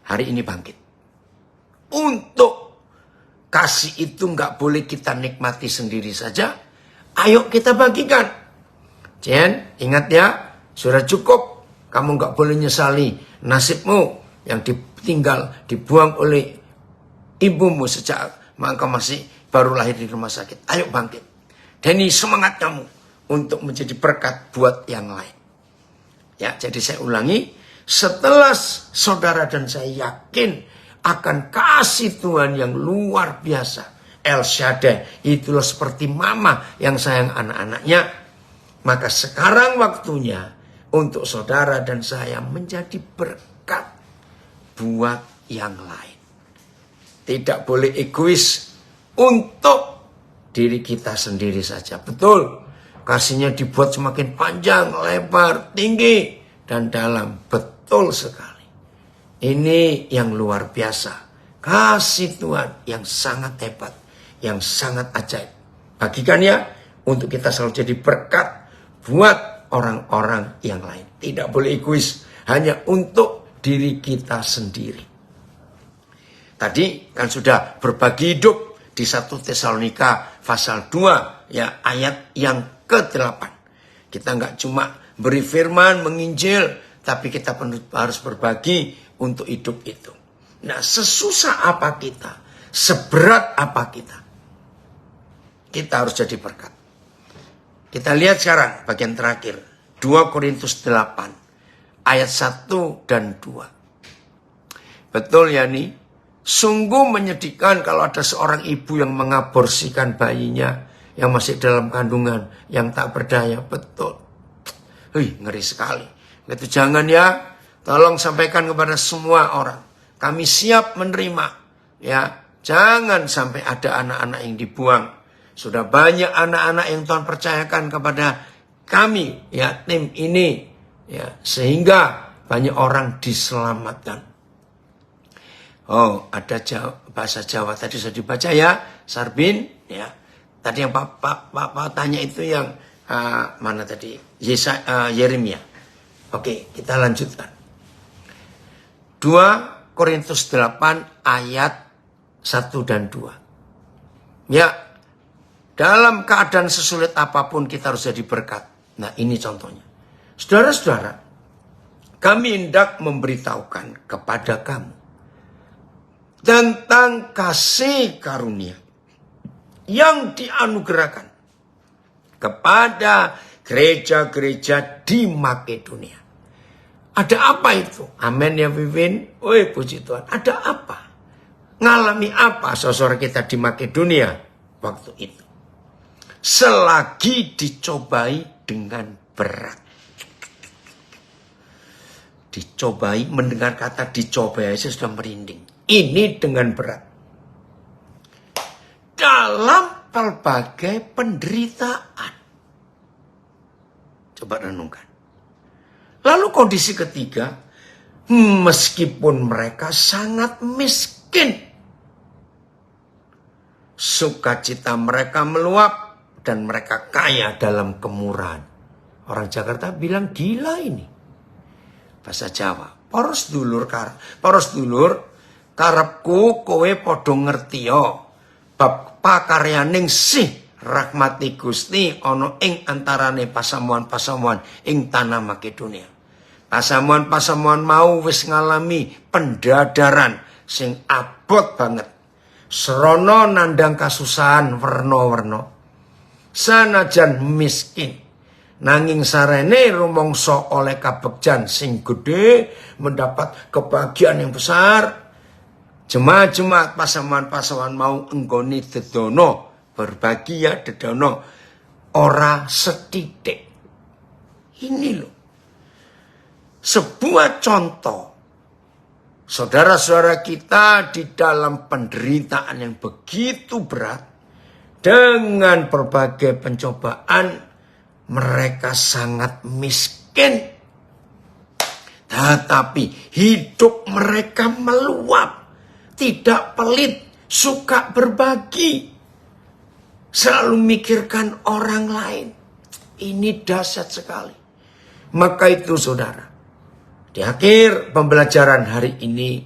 hari ini bangkit. Untuk kasih itu nggak boleh kita nikmati sendiri saja. Ayo kita bagikan. Jen, ingat ya, sudah cukup. Kamu nggak boleh nyesali nasibmu yang dibuang oleh ibumu sejak maka masih baru lahir di rumah sakit. Ayo bangkit. Dan ini semangat kamu untuk menjadi berkat buat yang lain. Ya, jadi saya ulangi. Setelah saudara dan saya yakin akan kasih Tuhan yang luar biasa. El Shaddai itulah seperti mama yang sayang anak-anaknya. Maka sekarang waktunya untuk saudara dan saya menjadi berkat buat yang lain. Tidak boleh egois untuk diri kita sendiri saja. Betul, kasihnya dibuat semakin panjang, lebar, tinggi, dan dalam. Betul sekali. Ini yang luar biasa. Kasih Tuhan yang sangat hebat. Yang sangat ajaib. Bagikan ya. Untuk kita selalu jadi berkat. Buat orang-orang yang lain. Tidak boleh egois. Hanya untuk diri kita sendiri. Tadi kan sudah berbagi hidup. Di 1 Tesalonika pasal 2. Ya, ayat yang ke-8. Kita nggak cuma beri firman, menginjil. Tapi kita harus berbagi untuk hidup itu. Nah, sesusah apa kita, seberat apa kita harus jadi berkat. Kita lihat sekarang bagian terakhir. 2 Korintus 8. Ayat 1 dan 2. Betul ya nih, Sungguh menyedihkan kalau ada seorang ibu yang mengaborsikan bayinya yang masih dalam kandungan, yang tak berdaya. Betul. Ngeri sekali. Itu jangan ya. Tolong sampaikan kepada semua orang. Kami siap menerima. Ya, jangan sampai ada anak-anak yang dibuang. Sudah banyak anak-anak yang Tuhan percayakan kepada kami, ya, tim ini, ya, sehingga banyak orang diselamatkan. Oh, ada bahasa Jawa tadi sudah dibaca ya, Sarbin, ya. Tadi yang Pak tanya itu yang mana tadi? Yeremia. Oke, kita lanjutkan. 2 Korintus 8 ayat 1 dan 2. Ya, dalam keadaan sesulit apapun kita harus jadi berkat. Nah, ini contohnya. Saudara-saudara, kami hendak memberitahukan kepada kamu tentang kasih karunia yang dianugerahkan kepada gereja-gereja di Makedonia. Ada apa itu? Amin ya Vivin. Puji Tuhan. Ada apa? Ngalami apa saudara kita di Makedonia waktu itu? Selagi dicobai dengan berat. Dicobai, mendengar kata dicobai saya sudah merinding. Ini dengan berat. Dalam berbagai penderitaan. Coba renungkan. Lalu kondisi ketiga, meskipun mereka sangat miskin, sukacita mereka meluap dan mereka kaya dalam kemurahan. Orang Jakarta bilang gila ini. Bahasa Jawa. Poros dulur, karepku kowe padha ngertiya bab pakaryaning sih rahmati Gusti ana ing antarane pasamuan-pasamuan ing tanah Makedonia. Pasamuan-pasamuan mau wis ngalami pendadaran sing abot banget. Srana nandang kasusahan werna-werna. Sanajan miskin, nanging sarene rumangsa oleh kabegjan sing gede mendapat kebahagiaan yang besar. Jemaat-jemaat pasamuan-pasamuan mau enggoni dedono, berbagi ya dedono, ora setitik. Ini loh, sebuah contoh. Saudara-saudara kita di dalam penderitaan yang begitu berat, dengan berbagai pencobaan, mereka sangat miskin. Tetapi hidup mereka meluap. Tidak pelit, suka berbagi. Selalu mikirkan orang lain. Ini dahsyat sekali. Maka itu saudara, di akhir pembelajaran hari ini,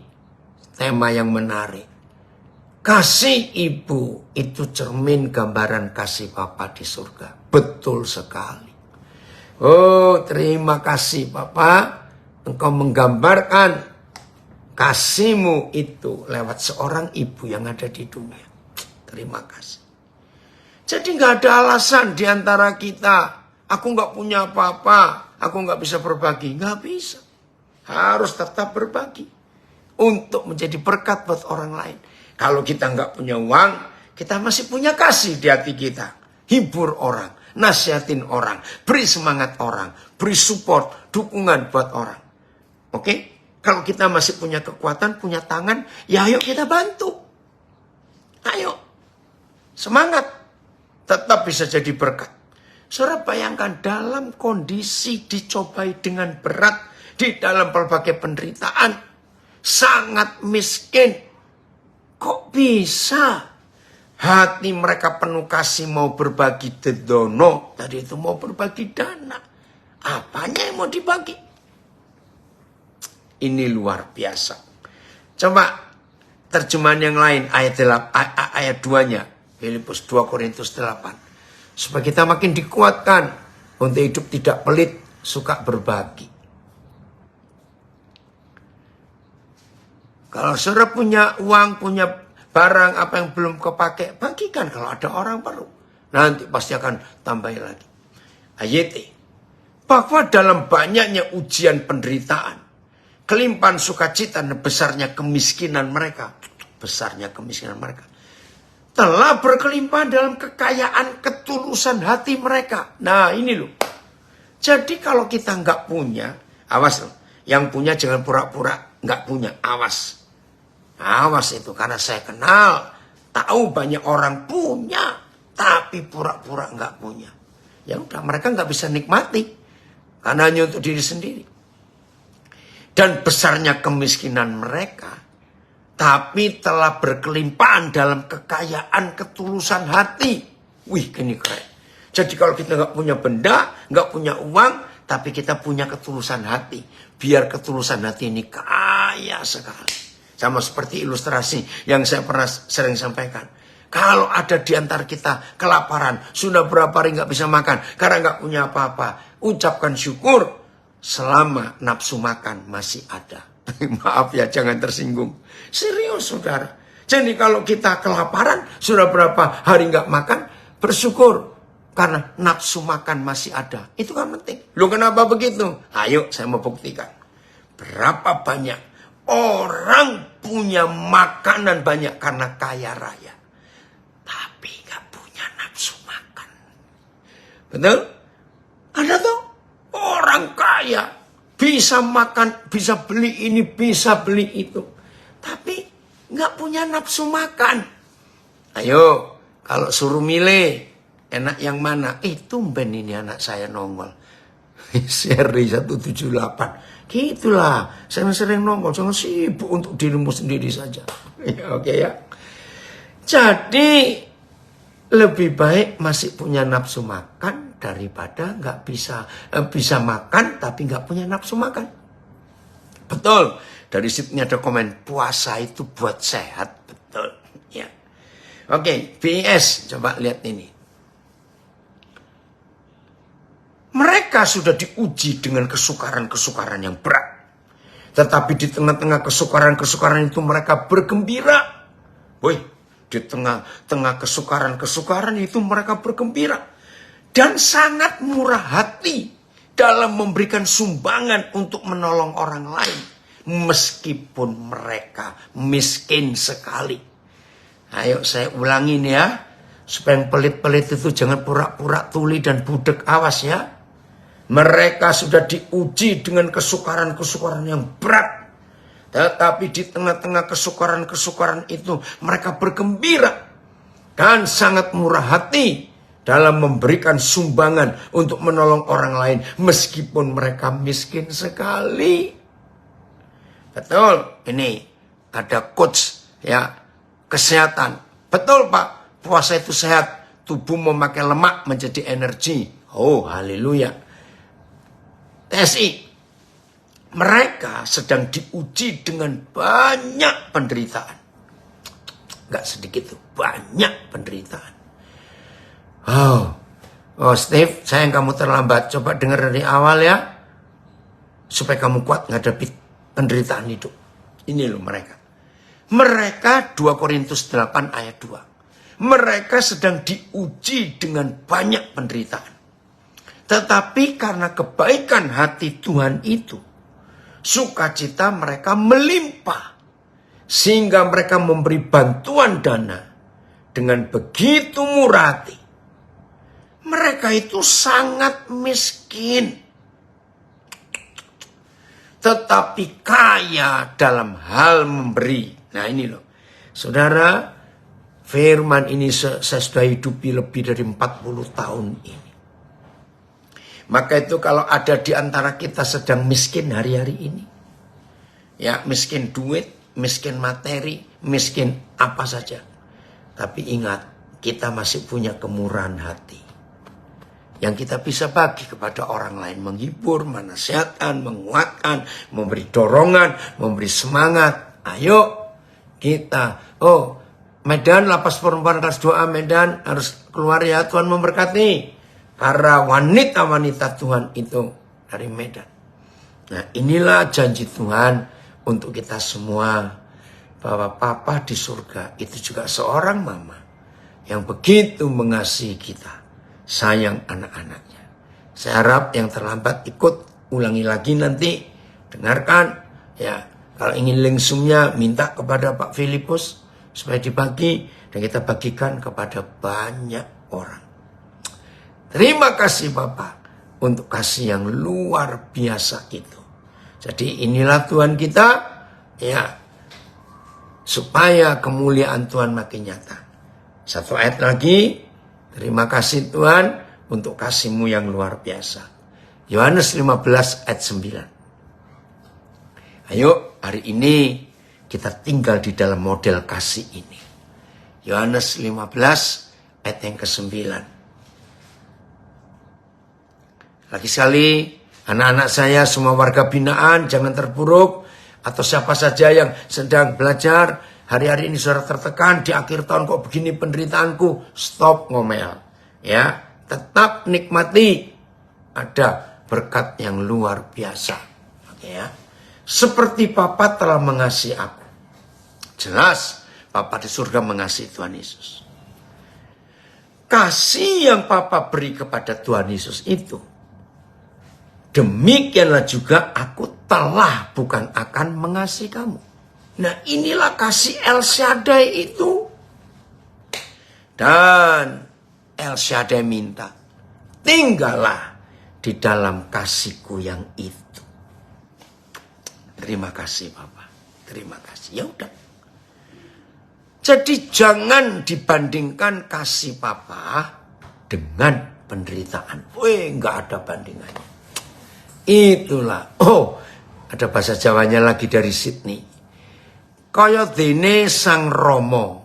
tema yang menarik. Kasih ibu itu cermin gambaran kasih Bapa di surga. Betul sekali. Oh, terima kasih Bapa. Engkau menggambarkan kasihmu itu lewat seorang ibu yang ada di dunia. Terima kasih. Jadi gak ada alasan di antara kita. Aku gak punya apa-apa. Aku gak bisa berbagi. Gak bisa. Harus tetap berbagi. Untuk menjadi berkat buat orang lain. Kalau kita gak punya uang, kita masih punya kasih di hati kita. Hibur orang. Nasihatin orang. Beri semangat orang. Beri support, dukungan buat orang. Oke? Kalau kita masih punya kekuatan, punya tangan, ya ayo kita bantu. Ayo. Semangat. Tetap bisa jadi berkat. Saudara bayangkan dalam kondisi dicobai dengan berat. Di dalam berbagai penderitaan. Sangat miskin. Kok bisa? Hati mereka penuh kasih mau berbagi dedono. Tadi itu mau berbagi dana. Apanya yang mau dibagi? Ini luar biasa. Coba terjemahan yang lain ayat 2-nya. Filipus 2 Korintus 8. Supaya kita makin dikuatkan untuk hidup tidak pelit, suka berbagi. Kalau saudara punya uang, punya barang apa yang belum kepake, bagikan kalau ada orang perlu. Nanti pasti akan tambah lagi. Ayat bahwa dalam banyaknya ujian penderitaan, kelimpahan sukacita dan besarnya kemiskinan mereka. besarnya kemiskinan mereka. Telah berkelimpahan dalam kekayaan ketulusan hati mereka. Nah ini loh. Jadi kalau kita nggak punya, awas loh. Yang punya jangan pura-pura nggak punya, awas. Awas itu, karena saya kenal, tahu banyak orang punya, tapi pura-pura nggak punya. Ya udah, mereka nggak bisa nikmati, karena hanya untuk diri sendiri. Dan besarnya kemiskinan mereka, tapi telah berkelimpahan dalam kekayaan ketulusan hati. Wih, ini keren. Jadi kalau kita nggak punya benda, nggak punya uang, tapi kita punya ketulusan hati. Biar ketulusan hati ini kaya sekali. Sama seperti ilustrasi yang saya pernah sering sampaikan. Kalau ada di antara kita kelaparan, sudah berapa hari nggak bisa makan, karena nggak punya apa-apa, ucapkan syukur selama nafsu makan masih ada. Maaf ya, jangan tersinggung. Serius saudara. Jadi kalau kita kelaparan, sudah berapa hari nggak makan, bersyukur. Karena nafsu makan masih ada. Itu kan penting. Loh kenapa begitu? Ayo saya mau buktikan. Berapa banyak orang punya makanan banyak karena kaya raya. Tapi nggak punya nafsu makan. Betul? Ada tuh orang kaya. Bisa makan, bisa beli ini, bisa beli itu. Tapi nggak punya nafsu makan. Ayo, kalau suruh milih, enak yang mana? Tumben ini anak saya nongol. Seri 178. Gitulah, sering-sering nongol. Jangan sibuk untuk dirimu sendiri saja. Oke ya. Jadi, lebih baik masih punya nafsu makan daripada nggak bisa makan tapi nggak punya nafsu makan. Betul. Dari situ ada komen, puasa itu buat sehat. Betul. Ya. Oke, BIS coba lihat ini. Mereka sudah diuji dengan kesukaran-kesukaran yang berat. Tetapi di tengah-tengah kesukaran-kesukaran itu mereka bergembira. Woi, di tengah kesukaran-kesukaran itu mereka bergembira. Dan sangat murah hati dalam memberikan sumbangan untuk menolong orang lain. Meskipun mereka miskin sekali. Ayo saya ulangin ya. Supaya yang pelit-pelit itu jangan pura-pura tuli dan budek, awas ya. Mereka sudah diuji dengan kesukaran-kesukaran yang berat. Tetapi di tengah-tengah kesukaran-kesukaran itu mereka bergembira. Dan sangat murah hati dalam memberikan sumbangan untuk menolong orang lain. Meskipun mereka miskin sekali. Betul, ini ada coach ya, kesehatan. Betul Pak, puasa itu sehat. Tubuh memakai lemak menjadi energi. Oh haleluya. TSI, mereka sedang diuji dengan banyak penderitaan. Gak sedikit tuh, banyak penderitaan. Oh Steve, sayang kamu terlambat. Coba dengar dari awal ya. Supaya kamu kuat ngadepi penderitaan hidup. Ini loh mereka. Mereka 2 Korintus 8 ayat 2. Mereka sedang diuji dengan banyak penderitaan. Tetapi karena kebaikan hati Tuhan itu, sukacita mereka melimpah. Sehingga mereka memberi bantuan dana dengan begitu murah hati. Mereka itu sangat miskin. Tetapi kaya dalam hal memberi. Nah ini loh. Saudara, firman ini saya sudah hidupi lebih dari 40 tahun ini. Maka itu kalau ada di antara kita sedang miskin hari-hari ini. Ya miskin duit, miskin materi, miskin apa saja. Tapi ingat, kita masih punya kemurahan hati. Yang kita bisa bagi kepada orang lain. Menghibur, menasihatkan, menguatkan, memberi dorongan, memberi semangat. Ayo kita. Oh, Medan, lapas perempuan kelas 2A Medan harus keluar ya. Tuhan memberkati. Para wanita-wanita Tuhan itu dari Medan. Nah inilah janji Tuhan untuk kita semua. Bahwa Papa di surga itu juga seorang mama. Yang begitu mengasihi kita. Sayang anak-anaknya. Saya harap yang terlambat ikut, ulangi lagi nanti, dengarkan. Ya, kalau ingin link Zoom-nya minta kepada Pak Filipus supaya dibagi dan kita bagikan kepada banyak orang. Terima kasih Bapa untuk kasih yang luar biasa itu. Jadi inilah Tuhan kita, ya, supaya kemuliaan Tuhan makin nyata. Satu ayat lagi, terima kasih Tuhan untuk kasih-Mu yang luar biasa. Yohanes 15 ayat 9. Ayo hari ini kita tinggal di dalam model kasih ini. Yohanes 15 ayat yang ke-9. Lagi sekali, anak-anak saya, semua warga binaan, jangan terpuruk. Atau siapa saja yang sedang belajar, hari-hari ini saudara tertekan, di akhir tahun kok begini penderitaanku. Stop ngomel. Ya, tetap nikmati. Ada berkat yang luar biasa. Oke ya. Seperti Bapa telah mengasihi aku. Jelas, Bapa di surga mengasihi Tuhan Yesus. Kasih yang Bapa beri kepada Tuhan Yesus itu, demikianlah juga aku telah bukan akan mengasihi kamu. Nah inilah kasih El Shaddai itu. Dan El Shaddai minta, tinggallah di dalam kasihku yang itu. Terima kasih Bapak. Terima kasih. Ya udah. Jadi jangan dibandingkan kasih Papa dengan penderitaan. Wih, nggak ada bandingannya. Itulah. Oh, ada bahasa Jawanya lagi dari Sydney. Kaya dene Sang Rama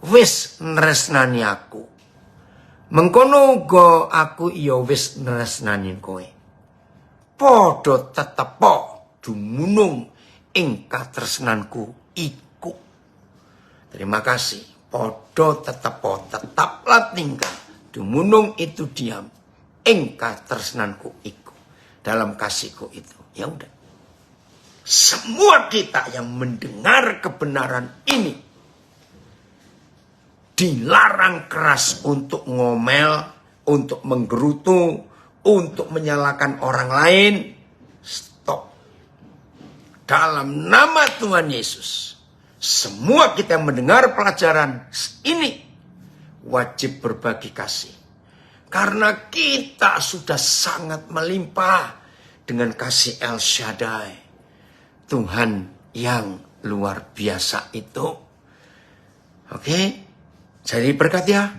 wis nresnani aku. Mengkono uga aku iya wis nresnani kowe. Padha tetepo dumunung ing katresnanku iku. Terima kasih. Padha tetepo, tetaplah tinggal. Dumunung itu diam ing katresnanku iku. Dalam kasihku itu. Ya udah. Semua kita yang mendengar kebenaran ini dilarang keras untuk ngomel, untuk menggerutu, untuk menyalahkan orang lain. Stop. Dalam nama Tuhan Yesus, semua kita yang mendengar pelajaran ini wajib berbagi kasih. Karena kita sudah sangat melimpah dengan kasih El Shaddai. Tuhan yang luar biasa itu. Oke? Jadi berkat ya.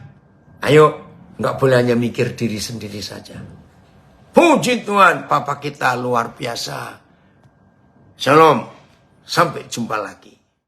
Ayo, nggak boleh hanya mikir diri sendiri saja. Puji Tuhan, Papa kita luar biasa. Shalom. Sampai jumpa lagi.